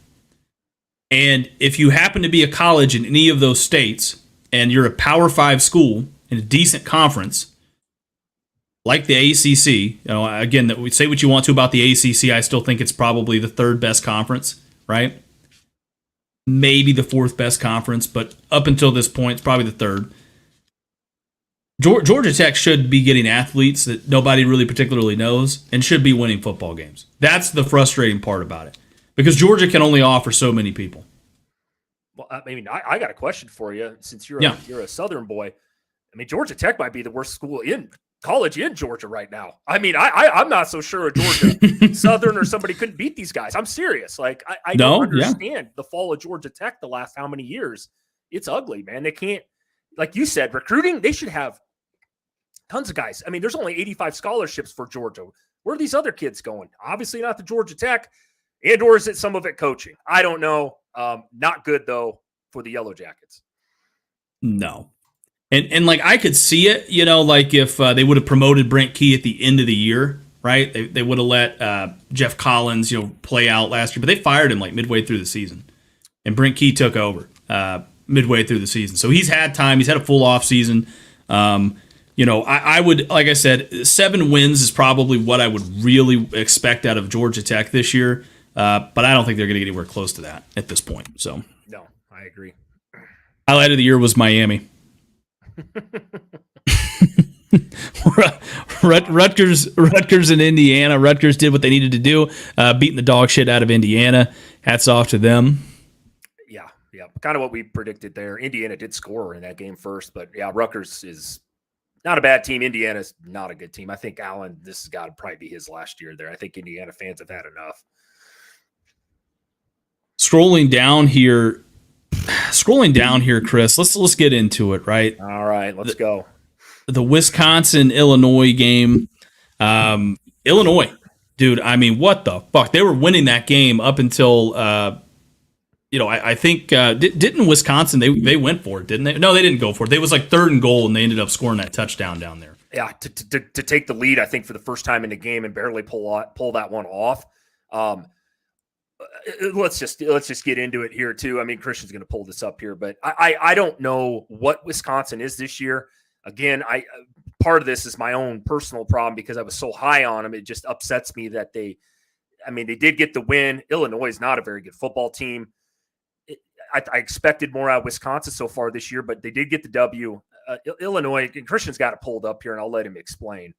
And if you happen to be a college in any of those states and you're a Power 5 school in a decent conference like the ACC, again, that we say what you want to about the ACC, I still think it's probably the 3rd best conference, right? Maybe the 4th best conference, but up until this point, it's probably the 3rd. Georgia Tech should be getting athletes that nobody really particularly knows and should be winning football games. That's the frustrating part about it, because Georgia can only offer so many people. Well, I got a question for you, since you're a Southern boy. Georgia Tech might be the worst school in college in Georgia right now. I'm not so sure a Georgia Southern or somebody couldn't beat these guys. I'm serious. I don't understand the fall of Georgia Tech the last how many years. It's ugly, man. They can't, like you said, recruiting, they should have tons of guys. There's only 85 scholarships for Georgia. Where are these other kids going? Obviously not the Georgia Tech, or is it some of it coaching? I don't know. Not good, though, for the Yellow Jackets. No. And I could see it, if they would have promoted Brent Key at the end of the year, right? They would have let Jeff Collins, play out last year, but they fired him midway through the season. And Brent Key took over midway through the season. So he's had time. He's had a full off season. I would, like I said, 7 wins is probably what I would really expect out of Georgia Tech this year. But I don't think they're going to get anywhere close to that at this point. So no, I agree. Highlight of the year was Miami. Rutgers and Indiana. Rutgers did what they needed to do, beating the dog shit out of Indiana. Hats off to them. Yeah, kind of what we predicted there. Indiana did score in that game first, but yeah, Rutgers is not a bad team. Indiana's not a good team. I think Allen, this has got to probably be his last year there. I think Indiana fans have had enough. Scrolling down here, Chris. Let's get into it, right? All right, let's go. The Wisconsin-Illinois game. Illinois Dude, I mean, what the fuck? They were winning that game up until, I think, didn't Wisconsin, they went for it, didn't they? No, they didn't go for it. They was like 3rd and goal, and they ended up scoring that touchdown down there. Yeah, to take the lead, I think, for the first time in the game and barely pull that one off. Let's just get into it here too. I mean, Christian's going to pull this up here, but I don't know what Wisconsin is this year. Again, part of this is my own personal problem because I was so high on them. It just upsets me that they did get the win. Illinois is not a very good football team. I expected more out of Wisconsin so far this year, but they did get the W. Illinois, and Christian's got it pulled up here, and I'll let him explain.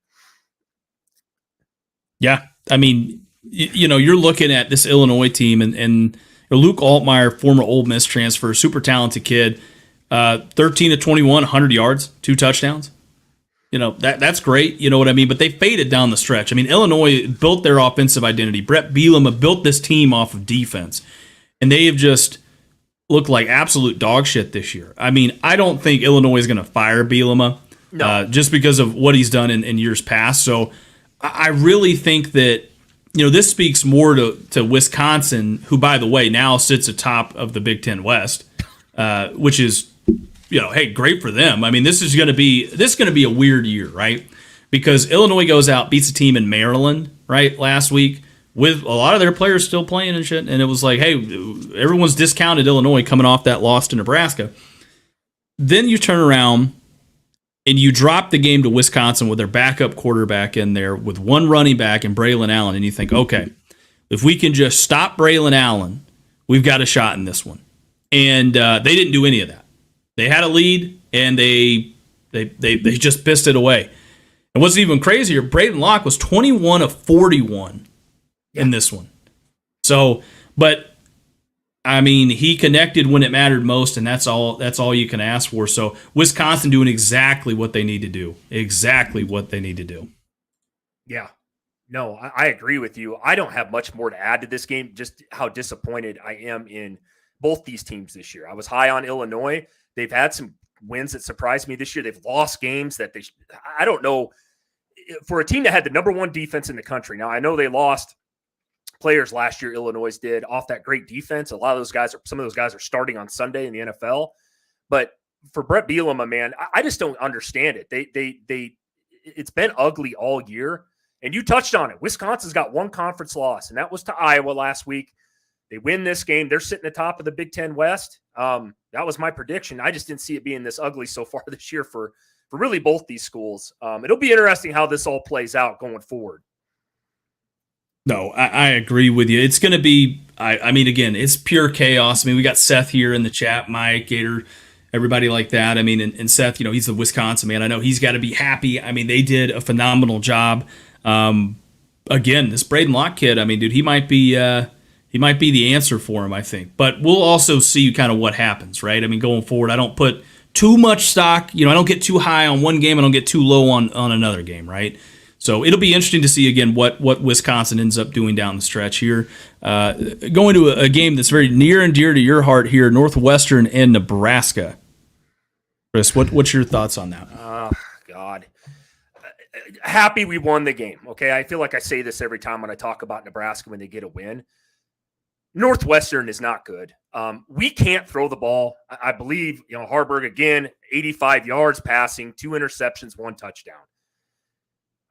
Yeah, I mean, you're looking at this Illinois team, and Luke Altmaier, former Ole Miss transfer, super talented kid, 13 to 21, 100 yards, 2 touchdowns. That's great. You know what I mean? But they faded down the stretch. I mean, Illinois built their offensive identity. Brett Bielema built this team off of defense, and they have just looked like absolute dog shit this year. I mean, I don't think Illinois is going to fire Bielema just because of what he's done in years past. So I really think that, this speaks more to Wisconsin, who, by the way, now sits atop of the Big Ten West, which is, hey, great for them. I mean, this is going to be a weird year, right? Because Illinois goes out, beats a team in Maryland, right, last week, with a lot of their players still playing and shit. And it was like, hey, everyone's discounted Illinois coming off that loss to Nebraska. Then you turn around and you drop the game to Wisconsin with their backup quarterback in there with one running back and Braylon Allen. And you think, okay, if we can just stop Braylon Allen, we've got a shot in this one. And they didn't do any of that. They had a lead, and they just pissed it away. And what's even crazier, Braden Locke was 21 of 41 in this one. So, but I mean, he connected when it mattered most, and that's all you can ask for. So, Wisconsin doing exactly what they need to do. Exactly what they need to do. Yeah. No, I agree with you. I don't have much more to add to this game, just how disappointed I am in both these teams this year. I was high on Illinois. They've had some wins that surprised me this year. They've lost games that I don't know. For a team that had the number 1 defense in the country. Now, I know they lost players last year, Illinois did, off that great defense. Some of those guys are starting on Sunday in the NFL. But for Brett Bielema, man, I just don't understand it. It's been ugly all year. And you touched on it. Wisconsin's got 1 conference loss, and that was to Iowa last week. They win this game. They're sitting at the top of the Big Ten West. That was my prediction. I just didn't see it being this ugly so far this year for really both these schools. It'll be interesting how this all plays out going forward. No, I agree with you. It's going to be, I mean, again, it's pure chaos. I mean, we got Seth here in the chat, Mike, Gator, everybody like that. I mean, and Seth, he's the Wisconsin man. I know he's got to be happy. I mean, they did a phenomenal job. Again, this Braden Locke kid, I mean, dude, he might be the answer for him, I think. But we'll also see kind of what happens, right? I mean, going forward, I don't put too much stock. I don't get too high on one game. I don't get too low on another game, right? So it'll be interesting to see, again, what Wisconsin ends up doing down the stretch here. Going to a game that's very near and dear to your heart here, Northwestern and Nebraska. Chris, what's your thoughts on that? Oh, God. Happy we won the game, okay? I feel like I say this every time when I talk about Nebraska when they get a win. Northwestern is not good. We can't throw the ball. I believe, Harburg, again, 85 yards passing, 2 interceptions, 1 touchdown.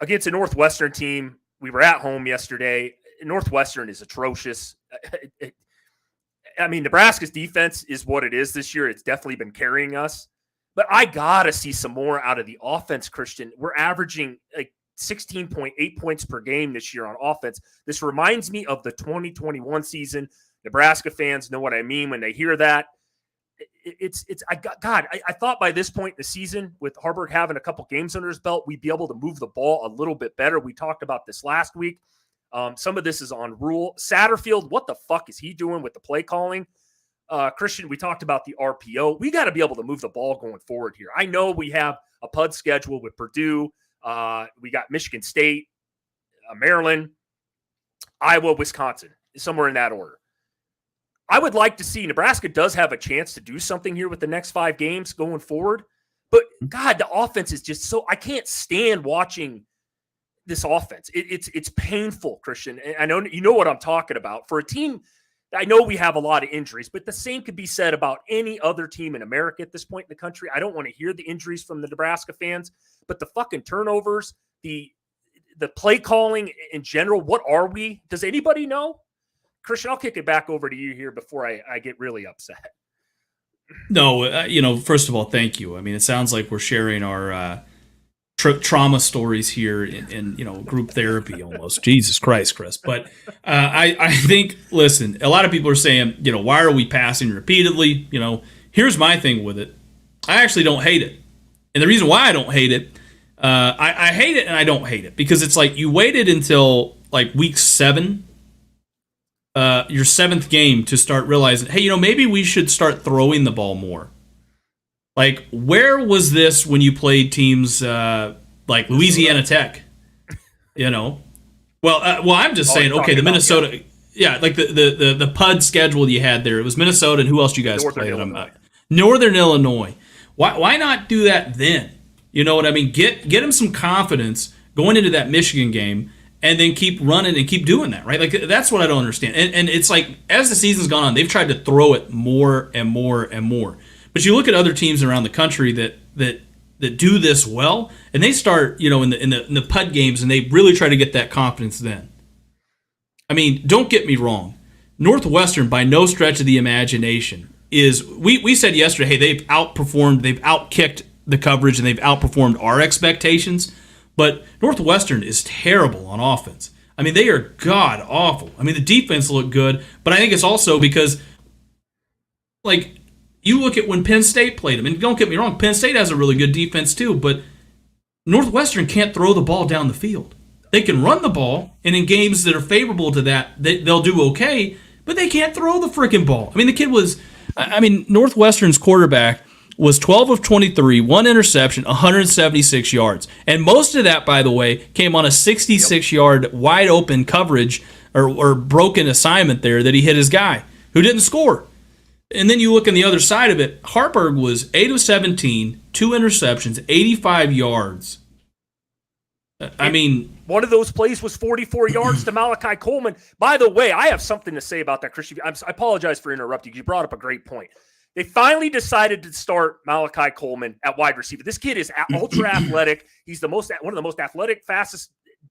Against a Northwestern team, we were at home yesterday. Northwestern is atrocious. I mean, Nebraska's defense is what it is this year. It's definitely been carrying us. But I got to see some more out of the offense, Christian. We're averaging like 16.8 points per game this year on offense. This reminds me of the 2021 season. Nebraska fans know what I mean when they hear that. I thought by this point in the season, with Harburg having a couple games under his belt, we'd be able to move the ball a little bit better. We talked about this last week. Some of this is on Rule. Satterfield, what the fuck is he doing with the play calling? Christian, we talked about the RPO. We got to be able to move the ball going forward here. I know we have a PUD schedule with Purdue. We got Michigan State, Maryland, Iowa, Wisconsin, somewhere in that order. I would like to see Nebraska does have a chance to do something here with the next 5 games going forward. But, God, the offense is just so – I can't stand watching this offense. It's painful, Christian. And I know you know what I'm talking about. For a team, I know we have a lot of injuries, but the same could be said about any other team in America at this point in the country. I don't want to hear the injuries from the Nebraska fans, but the fucking turnovers, the play calling in general, what are we? Does anybody know? Christian, I'll kick it back over to you here before I get really upset. No, first of all, thank you. I mean, it sounds like we're sharing our trauma stories here in group therapy almost. Jesus Christ, Chris. But I think, listen, a lot of people are saying, why are we passing repeatedly? Here's my thing with it. I actually don't hate it. And the reason why I don't hate it, I hate it and I don't hate it because it's like you waited until like week 7, your 7th game to start realizing, hey, maybe we should start throwing the ball more. Like, where was this when you played teams like Louisiana Tech? Well, I'm just saying, okay, the Minnesota, like the PUD schedule you had there, it was Minnesota, and who else you guys played? Northern Illinois. Why not do that then? You know what I mean? Get them some confidence going into that Michigan game, and then keep running and keep doing that, right? Like, that's what I don't understand. And it's like, as the season's gone on, they've tried to throw it more and more and more. But you look at other teams around the country that do this well, and they start, in the PUD games, and they really try to get that confidence then. I mean, don't get me wrong. Northwestern, by no stretch of the imagination, is we said yesterday, hey, they've outkicked the coverage, and they've outperformed our expectations. But Northwestern is terrible on offense. I mean, they are god awful. I mean, the defense looked good, but I think it's also because, like, you look at when Penn State played them, and don't get me wrong, Penn State has a really good defense too, but Northwestern can't throw the ball down the field. They can run the ball, and in games that are favorable to that, they'll do okay, but they can't throw the freaking ball. I mean, Northwestern's quarterback was 12 of 23, 1 interception, 176 yards. And most of that, by the way, came on a 66-yard wide-open coverage or broken assignment there that he hit his guy, who didn't score. And then you look on the other side of it, Harburg was 8 of 17, 2 interceptions, 85 yards. I mean, one of those plays was 44 yards to Malachi Coleman. By the way, I have something to say about that, Christian. I apologize for interrupting you. You brought up a great point. They finally decided to start Malachi Coleman at wide receiver. This kid is ultra athletic. He's one of the most athletic, fastest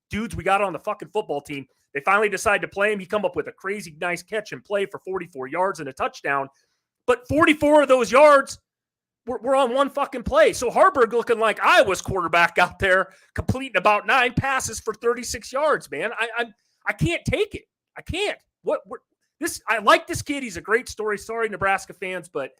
dudes we got on the fucking football team. They finally decided to play him. He come up with a crazy nice catch and play for 44 yards and a touchdown. But 44 of those yards were on one fucking play. So Harburg looking like Iowa's quarterback out there, completing about 9 passes for 36 yards, man. I can't take it. I can't. I like this kid. He's a great story. Sorry, Nebraska fans, but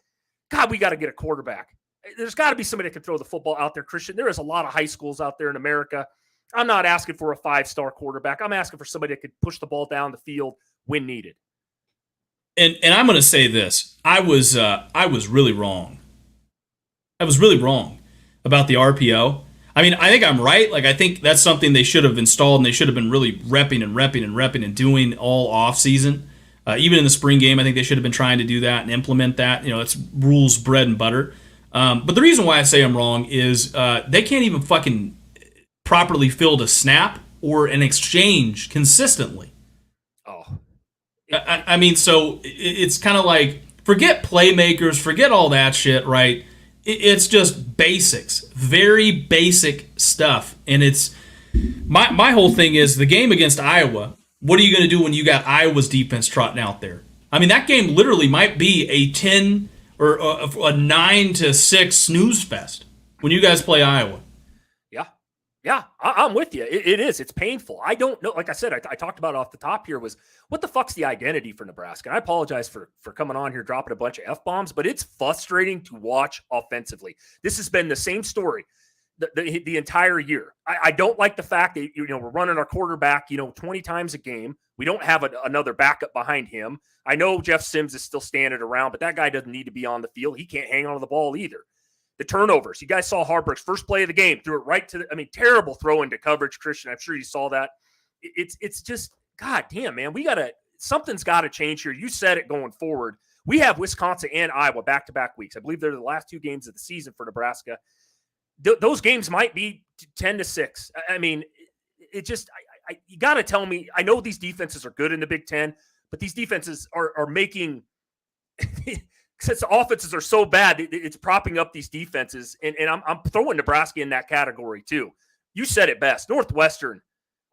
God, we got to get a quarterback. There's got to be somebody that can throw the football out there, Christian. There is a lot of high schools out there in America. I'm not asking for a 5-star quarterback. I'm asking for somebody that could push the ball down the field when needed. And I'm going to say this. I was really wrong. I was really wrong about the RPO. I mean, I think I'm right. Like, I think that's something they should have installed, and they should have been really repping and doing all offseason. Even in the spring game, I think they should have been trying to do that and implement that. It's rules, bread and butter. But the reason why I say I'm wrong is they can't even fucking properly field a snap or an exchange consistently. Oh. I mean, so it's kind of like, forget playmakers, forget all that shit, right? It's just basics, very basic stuff. And it's my whole thing is the game against Iowa. What are you going to do when you got Iowa's defense trotting out there? I mean, that game literally might be a 10 or a 9-6 snooze fest when you guys play Iowa. Yeah, I'm with you. It is. It's painful. I don't know. Like I said, I talked about off the top here was what the fuck's the identity for Nebraska? And I apologize for coming on here dropping a bunch of F-bombs, but it's frustrating to watch offensively. This has been the same story the entire year. I don't like the fact that we're running our quarterback 20 times a game. We don't have another backup behind him. I know Jeff Sims is still standing around, but that guy doesn't need to be on the field. He can't hang on to the ball either. The turnovers. You guys saw Harburg's first play of the game, threw it right to terrible throw into coverage, Christian. I'm sure you saw that. It's just, God damn, man. Something's got to change here. You said it going forward. We have Wisconsin and Iowa back-to-back weeks. I believe they're the last 2 games of the season for Nebraska. Those games might be 10-6. I mean, it just you got to tell me. I know these defenses are good in the Big Ten, but these defenses are making since the offenses are so bad, it's propping up these defenses, and I'm throwing Nebraska in that category too. You said it best. Northwestern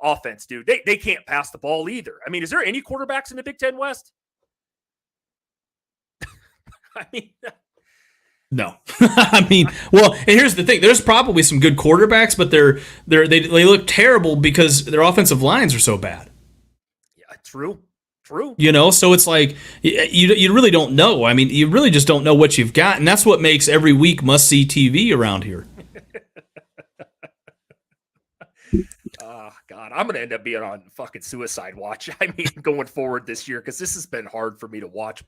offense, dude. They can't pass the ball either. I mean, is there any quarterbacks in the Big Ten West? I mean, no. I mean, well, and here's the thing: there's probably some good quarterbacks, but they look terrible because their offensive lines are so bad. Yeah, true. So it's like you really don't know. I mean, you really just don't know what you've got, and that's what makes every week must-see TV around here. God, I'm going to end up being on fucking suicide watch. I mean, going forward this year, because this has been hard for me to watch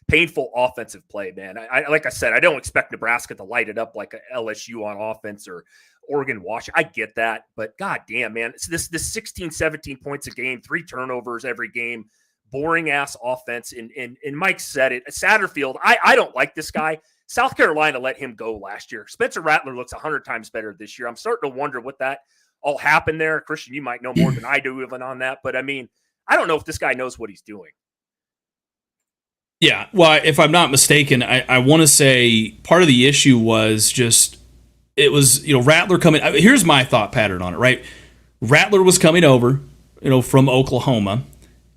painful offensive play, man. I like I said, I don't expect Nebraska to light it up like a LSU on offense or Oregon Wash. I get that, but god damn, man, it's this 16, 17 points a game, 3 turnovers every game, boring ass offense. And Mike said it. Satterfield, I don't like this guy. South Carolina let him go last year. Spencer Rattler looks 100 times better this year. I'm starting to wonder what that all happened there. Christian, you might know more than I do even on that, but I mean, I don't know if this guy knows what he's doing. Yeah, well, if I'm not mistaken, I want to say part of the issue was just it was Rattler coming. Here's my thought pattern on it. Right, Rattler was coming over, from Oklahoma.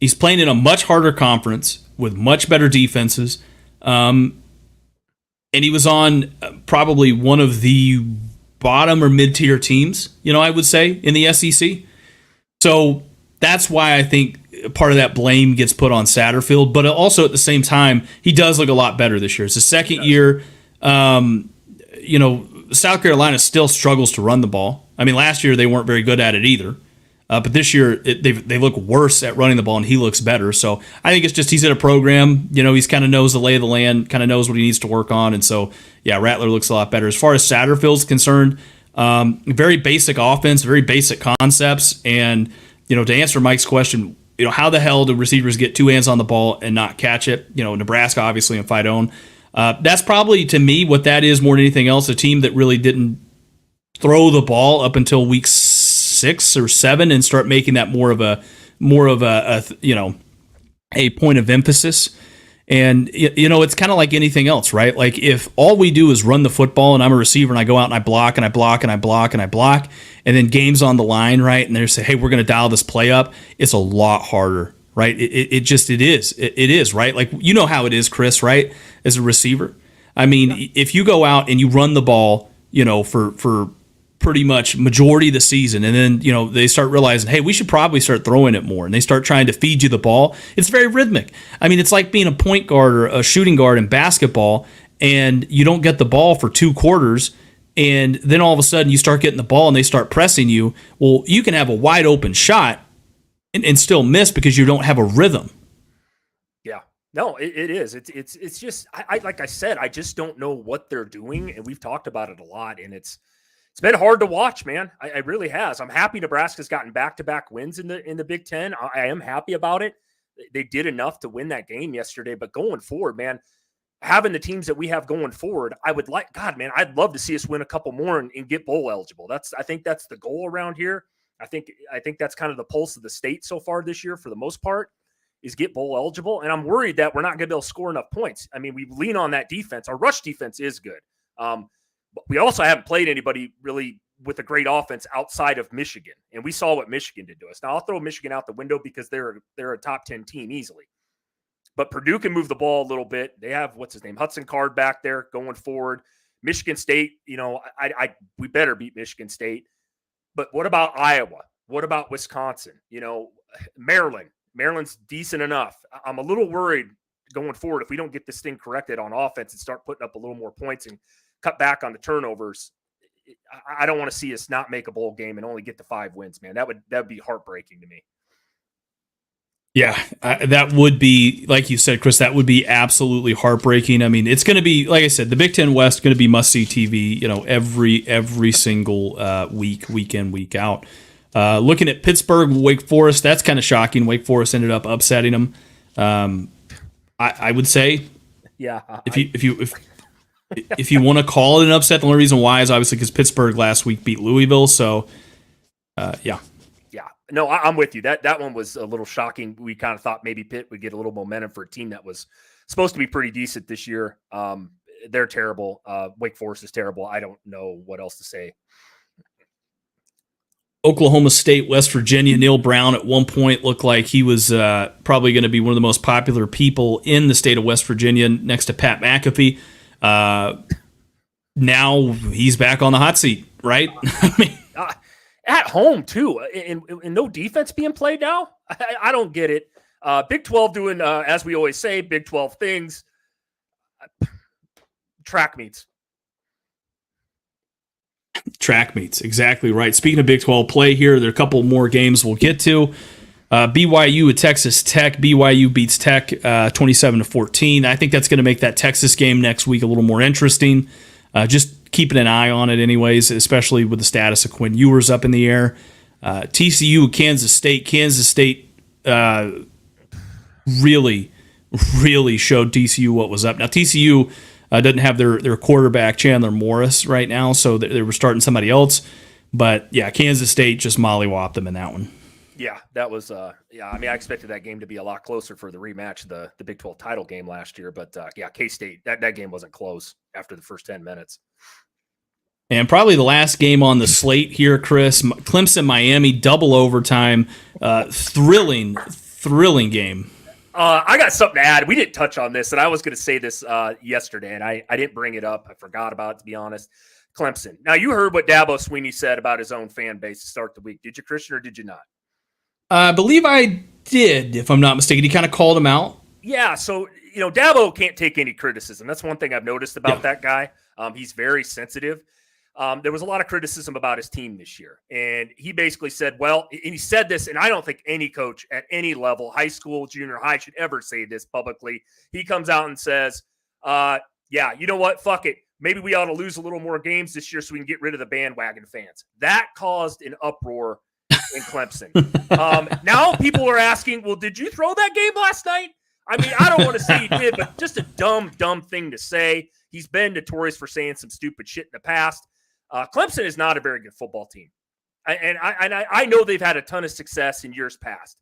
He's playing in a much harder conference with much better defenses, and he was on probably one of the bottom or mid-tier teams, I would say, in the SEC. So that's why I think part of that blame gets put on Satterfield. But also at the same time, he does look a lot better this year. It's the second year. South Carolina still struggles to run the ball. I mean, last year they weren't very good at it either. But this year they look worse at running the ball, and he looks better. So I think it's just he's in a program. He's kind of knows the lay of the land, kind of knows what he needs to work on. And so, yeah, Rattler looks a lot better. As far as Satterfield's concerned, very basic offense, very basic concepts. And, to answer Mike's question, how the hell do receivers get 2 hands on the ball and not catch it? Nebraska, obviously, and Fidone. That's probably, to me, what that is more than anything else, a team that really didn't throw the ball up until week 6 or 7 and start making that more of a point of emphasis. And it's kind of like anything else, right? Like if all we do is run the football and I'm a receiver and I go out and I block and I block and I block and I block, and then game's on the line, right? And they say, hey, we're going to dial this play up. It's a lot harder, right? It is, right? Like how it is, Chris, right? As a receiver. I mean, if you go out and you run the ball, for pretty much majority of the season, and then they start realizing, hey, we should probably start throwing it more, and they start trying to feed you the ball. It's very rhythmic. I mean, it's like being a point guard or a shooting guard in basketball, and you don't get the ball for 2 quarters, and then all of a sudden you start getting the ball and they start pressing you. Well, you can have a wide open shot and still miss because you don't have a rhythm. Yeah. No, it is. It's just I like I said, I just don't know what they're doing, and we've talked about it a lot, and it's been hard to watch, man. It really has. I'm happy Nebraska's gotten back-to-back wins in the Big Ten. I am happy about it. They did enough to win that game yesterday, but going forward, man, having the teams that we have going forward, I'd love to see us win a couple more and get bowl eligible. I think that's the goal around here. I think that's kind of the pulse of the state so far this year for the most part, is get bowl eligible. And I'm worried that we're not going to be able to score enough points. I mean, we lean on that defense. Our rush defense is good. But we also haven't played anybody really with a great offense outside of Michigan. And we saw what Michigan did to us. Now I'll throw Michigan out the window because they're a top 10 team easily. But Purdue can move the ball a little bit. They have, Hudson Card back there going forward. Michigan State, we better beat Michigan State. But what about Iowa? What about Wisconsin? Maryland. Maryland's decent enough. I'm a little worried going forward if we don't get this thing corrected on offense and start putting up a little more points and cut back on the turnovers. I don't want to see us not make a bowl game and only get to 5 wins, man. That would be heartbreaking to me. Yeah, that would be, like you said, Chris, that would be absolutely heartbreaking. I mean, it's going to be, like I said, the Big Ten West going to be must-see TV, every single week in, week out. Looking at Pittsburgh, Wake Forest, that's kind of shocking. Wake Forest ended up upsetting them. I would say, yeah, if you want to call it an upset, the only reason why is obviously because Pittsburgh last week beat Louisville. So, yeah. Yeah, No, I'm with you. That one was a little shocking. We kind of thought maybe Pitt would get a little momentum for a team that was supposed to be pretty decent this year. They're terrible. Wake Forest is terrible. I don't know what else to say. Oklahoma State, West Virginia. Neil Brown at one point looked like he was probably going to be one of the most popular people in the state of West Virginia, next to Pat McAfee. Now he's back on the hot seat, right? I mean, at home too, and no defense being played now. I don't get it. Big 12 doing, as we always say, Big 12 things. Track meets. Track meets, exactly right. Speaking of Big 12 play here, there are a couple more games we'll get to. BYU at Texas Tech. BYU beats Tech 27-14. I think that's going to make that Texas game next week a little more interesting. Just keeping an eye on it anyways, especially with the status of Quinn Ewers up in the air. TCU, Kansas State. Kansas State really showed TCU what was up. Now, TCU doesn't have their quarterback, Chandler Morris, right now, so they were starting somebody else. But, yeah, Kansas State just mollywopped them in that one. Yeah, that was I mean, I expected that game to be a lot closer for the rematch, the Big 12 title game last year. But, K-State, that game wasn't close after the first 10 minutes. And probably the last game on the slate here, Chris, Clemson-Miami, double overtime, thrilling game. I got something to add. We didn't touch on this, and I was going to say this yesterday, and I didn't bring it up. I forgot about it, to be honest. Clemson. Now, you heard what Dabo Swinney said about his own fan base to start the week. Did you, Christian, or did you not? I believe I did, if I'm not mistaken. He kind of called him out. Yeah, so, Dabo can't take any criticism. That's one thing I've noticed about that guy. He's very sensitive. There was a lot of criticism about his team this year. And he basically said, and he said this, and I don't think any coach at any level, high school, junior high, should ever say this publicly. He comes out and says, you know what? Fuck it. Maybe we ought to lose a little more games this year so we can get rid of the bandwagon fans. That caused an uproar in Clemson. Now people are asking, well, did you throw that game last night? I mean, I don't want to say he did, but just a dumb thing to say. He's been notorious for saying some stupid shit in the past. Clemson is not a very good football team. I know they've had a ton of success in years past.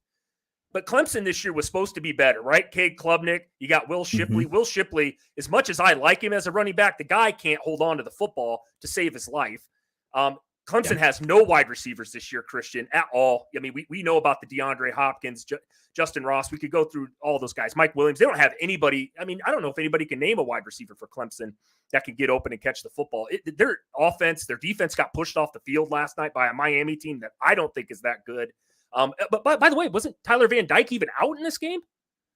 But Clemson this year was supposed to be better, right? Cade Klubnik, you got Will Shipley. Mm-hmm. Will Shipley, as much as I like him as a running back, the guy can't hold on to the football to save his life. Clemson has no wide receivers this year, Christian, at all. I mean, we know about the DeAndre Hopkins, Justin Ross. We could go through all those guys. Mike Williams. They don't have anybody. I mean, I don't know if anybody can name a wide receiver for Clemson that can get open and catch the football. Their offense, their defense got pushed off the field last night by a Miami team that I don't think is that good. But by the way, wasn't Tyler Van Dyke even out in this game?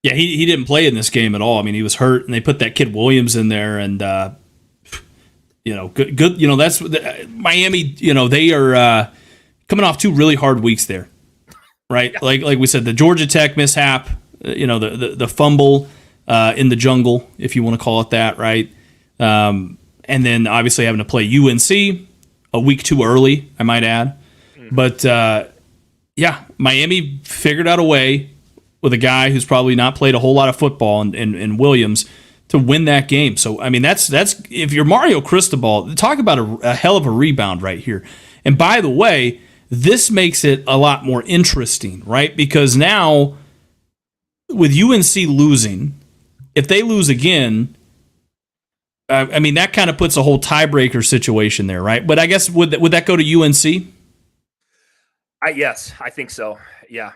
Yeah, he didn't play in this game at all. I mean, he was hurt, and they put that kid Williams in there, and good. That's Miami. They are coming off two really hard weeks there, right? Yeah. Like we said, the Georgia Tech mishap. The fumble in the jungle, if you want to call it that, right? And then obviously having to play UNC a week too early, I might add. But Miami figured out a way with a guy who's probably not played a whole lot of football in Williams to win that game. So, I mean, that's if you're Mario Cristobal, talk about a hell of a rebound right here. And by the way, this makes it a lot more interesting, right? Because now with UNC losing, if they lose again, I mean, that kind of puts a whole tiebreaker situation there, right? But I guess would that go to UNC? Yes, I think so. Yeah.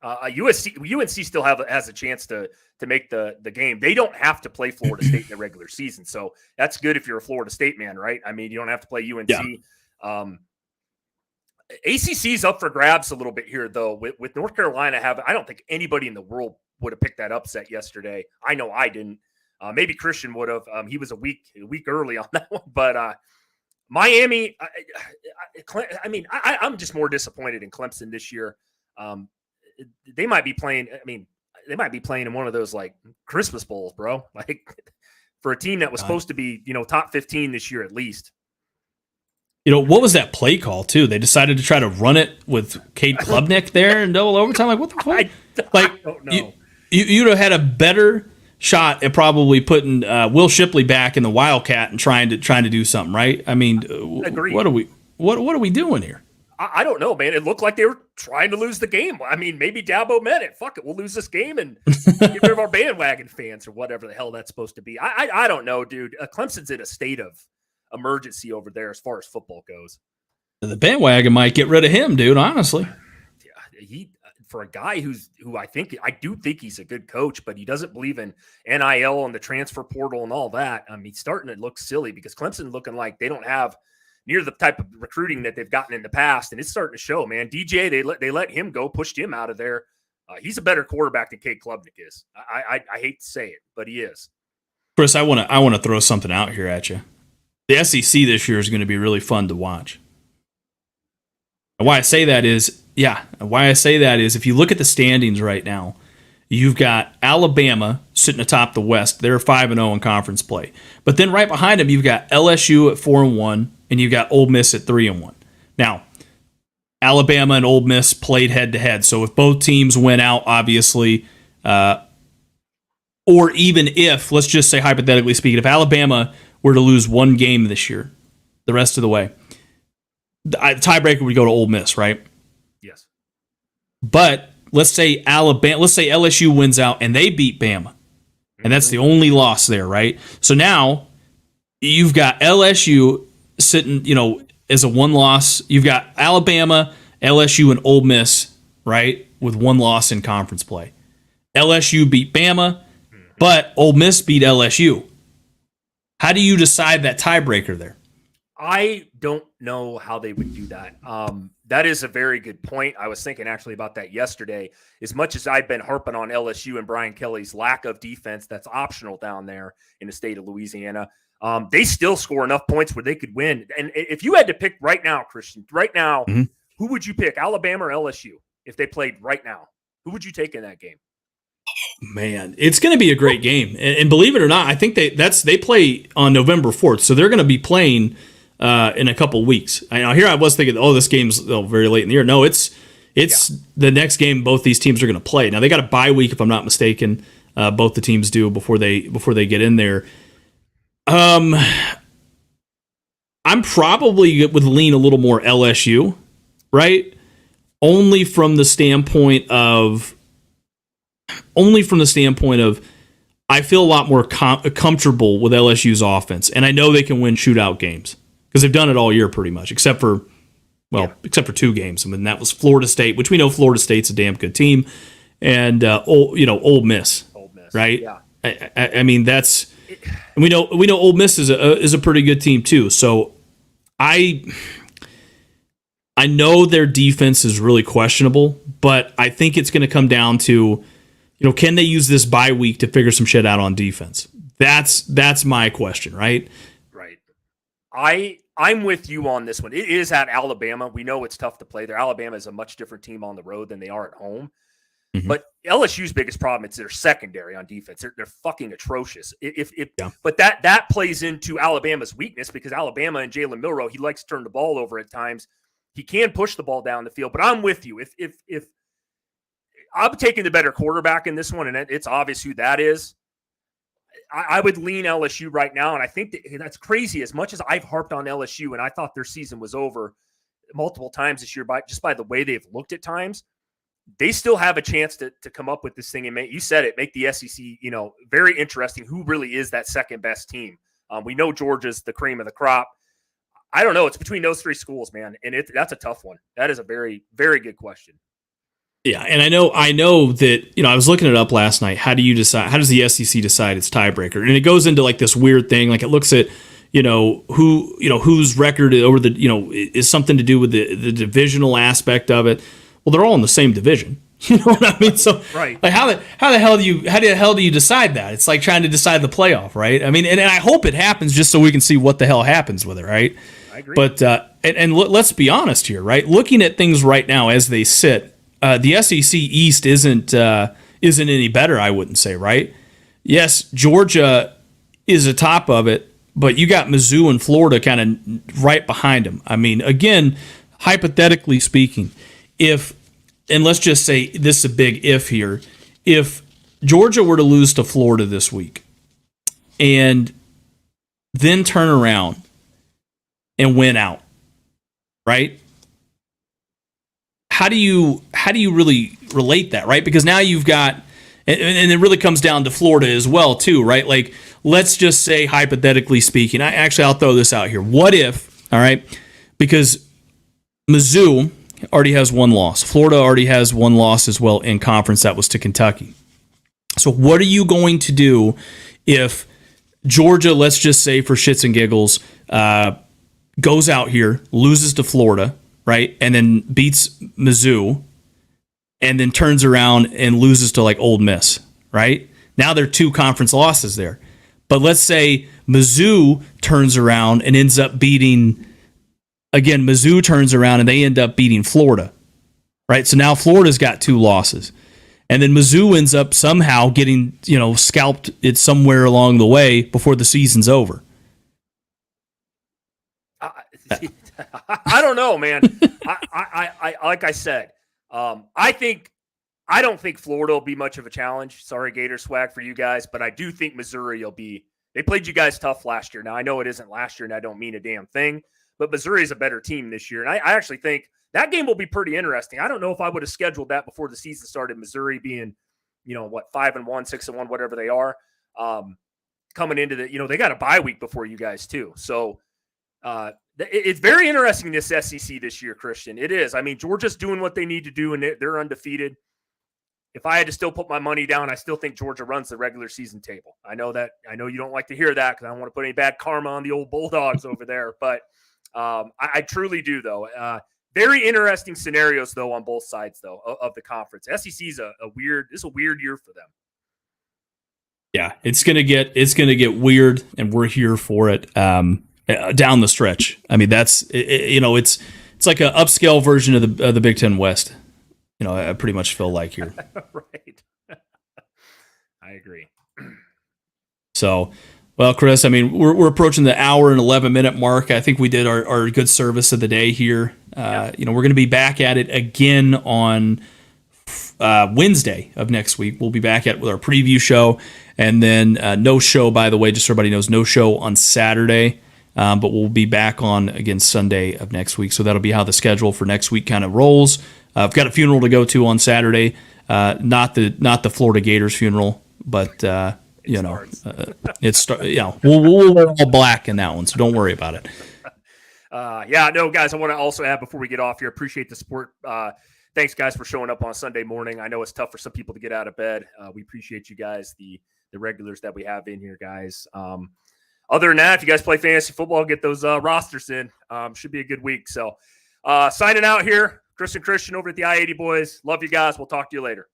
UNC still has a chance to make the game. They don't have to play Florida State in the regular season, so that's good if you're a Florida State man, right? I mean, you don't have to play UNC. Yeah. ACC's up for grabs a little bit here, though. With North Carolina, I don't think anybody in the world would have picked that upset yesterday. I know I didn't. Maybe Christian would have. He was a week early on that one, but. Miami, I'm just more disappointed in Clemson this year. They might be playing. I mean, they might be playing in one of those like Christmas bowls, bro. Like for a team that was supposed to be, top 15 this year at least. What was that play call too? They decided to try to run it with Cade Klubnik there in double overtime. Like what the fuck? I don't know. You'd have had a better shot at probably putting Will Shipley back in the Wildcat and trying to do something, right? I mean, Agreed. what are we doing here? I don't know, man. It looked like they were trying to lose the game. I mean, maybe Dabo meant it. Fuck it, we'll lose this game and get rid of our bandwagon fans or whatever the hell that's supposed to be. I don't know, dude. Clemson's in a state of emergency over there as far as football goes. The bandwagon might get rid of him, dude. Honestly, yeah, he for a guy who I do think he's a good coach, but he doesn't believe in NIL and the transfer portal and all that. I mean, he's starting to look silly because Clemson looking like they don't have near the type of recruiting that they've gotten in the past, and it's starting to show, man. DJ, they let him go, pushed him out of there. He's a better quarterback than Cade Klubnik is. I hate to say it, but he is. Chris, I want to throw something out here at you. The SEC this year is going to be really fun to watch. And why I say that is if you look at the standings right now, you've got Alabama sitting atop the West. They're 5-0 in conference play. But then right behind them, you've got LSU at 4-1, and you've got Ole Miss at 3-1. Now, Alabama and Ole Miss played head-to-head. So if both teams went out, obviously, or even if, let's just say hypothetically speaking, if Alabama were to lose one game this year, the rest of the way, the tiebreaker would go to Ole Miss, right? Yes. But let's say LSU wins out and they beat Bama. And that's the only loss there, right? So now you've got LSU sitting, as a one loss. You've got Alabama, LSU, and Ole Miss, right, with one loss in conference play. LSU beat Bama, but Ole Miss beat LSU. How do you decide that tiebreaker there? I don't know how they would do that. That is a very good point. I was thinking actually about that yesterday. As much as I've been harping on LSU and Brian Kelly's lack of defense that's optional down there in the state of Louisiana, they still score enough points where they could win. And if you had to pick right now, Christian, who would you pick, Alabama or LSU, if they played right now? Who would you take in that game? Man, it's going to be a great game. And believe it or not, I think they play on November 4th, so they're going to be playing in a couple weeks. Here I was thinking, this game's very late in the year. No, it's the next game both these teams are going to play. Now, they got a bye week, if I'm not mistaken. Both the teams do before they get in there. I'm probably would lean a little more LSU, right? Only from the standpoint of I feel a lot more comfortable with LSU's offense, and I know they can win shootout games because they've done it all year pretty much, except for two games. I mean, that was Florida State, which we know Florida State's a damn good team, and Ole Miss, right? Yeah. I mean, we know Ole Miss is a pretty good team too. So I know their defense is really questionable, but I think it's going to come down to, can they use this bye week to figure some shit out on defense? That's my question, right? Right. I'm with you on this one. It is at Alabama. We know it's tough to play there. Alabama is a much different team on the road than they are at home. Mm-hmm. But LSU's biggest problem is their secondary on defense. They're fucking atrocious. But that plays into Alabama's weakness because Alabama and Jalen Milroe, he likes to turn the ball over at times. He can push the ball down the field. But I'm with you. If I'm taking the better quarterback in this one, and it's obvious who that is, I would lean LSU right now. And I think that's crazy. As much as I've harped on LSU and I thought their season was over multiple times this year by the way they've looked at times, they still have a chance to come up with this thing and make the SEC, very interesting. Who really is that second best team? We know Georgia's the cream of the crop. I don't know. It's between those three schools, man. And that's a tough one. That is a very, very good question. Yeah, and I know that, I was looking it up last night. How does the SEC decide its tiebreaker? And it goes into like this weird thing, like it looks at, whose record over the, is something to do with the divisional aspect of it. Well, they're all in the same division. You know what I mean? So right. Like how the hell do you decide that? It's like trying to decide the playoff, right? I mean, and I hope it happens just so we can see what the hell happens with it, right? I agree. But and let's be honest here, right? Looking at things right now as they sit, the SEC East isn't any better, I wouldn't say, right? Yes, Georgia is atop of it, but you got Mizzou and Florida kind of right behind them. I mean, again, hypothetically speaking, and let's just say this is a big if here, if Georgia were to lose to Florida this week and then turn around and win out, right? how do you really relate that, right? Because now you've got, and it really comes down to Florida as well, too, right? Like, let's just say, hypothetically speaking, I'll throw this out here. What if, all right, because Mizzou already has one loss. Florida already has one loss as well in conference. That was to Kentucky. So what are you going to do if Georgia, let's just say for shits and giggles, goes out here, loses to Florida, right, and then beats Mizzou, and then turns around and loses to like Ole Miss, right? Now there are 2 conference losses there. But let's say Mizzou turns around and ends up beating, again, Mizzou turns around and they end up beating Florida, right? So now Florida's got 2 losses. And then Mizzou ends up somehow getting, scalped it somewhere along the way before the season's over. I don't know, man. I like I said, I don't think Florida will be much of a challenge. Sorry, Gator swag for you guys, but I do think Missouri will be. They played you guys tough last year. Now, I know it isn't last year, and I don't mean a damn thing, but Missouri is a better team this year. And I actually think that game will be pretty interesting. I don't know if I would have scheduled that before the season started, Missouri being, 5-1, 6-1, whatever they are, coming into they got a bye week before you guys too. So it's very interesting, this SEC this year, Christian. It is. I mean, Georgia's doing what they need to do, and they're undefeated. If I had to still put my money down, I still think Georgia runs the regular season table. I know you don't like to hear that because I don't want to put any bad karma on the old Bulldogs over there, but I truly do, though. Very interesting scenarios, though, on both sides, though, of the conference. SEC is a weird year for them. Yeah, it's gonna get weird, and we're here for it down the stretch. I mean, that's it's like an upscale version of the Big Ten West. I pretty much feel like here. Right. I agree. So, well, Chris, I mean, we're approaching the hour and 11-minute mark. I think we did our good service of the day here. We're going to be back at it again on Wednesday of next week. We'll be back with our preview show, and then no show, by the way, just so everybody knows, no show on Saturday. But we'll be back on again Sunday of next week. So that'll be how the schedule for next week kind of rolls. I've got a funeral to go to on Saturday, not the Florida Gators funeral, but we'll wear all black in that one, so don't worry about it. Guys, I want to also add before we get off here, appreciate the support. Thanks, guys, for showing up on Sunday morning. I know it's tough for some people to get out of bed. We appreciate you guys, the regulars that we have in here, guys. Other than that, if you guys play fantasy football, get those rosters in. Should be a good week. So signing out here, Christian over at the I-80 Boys. Love you guys. We'll talk to you later.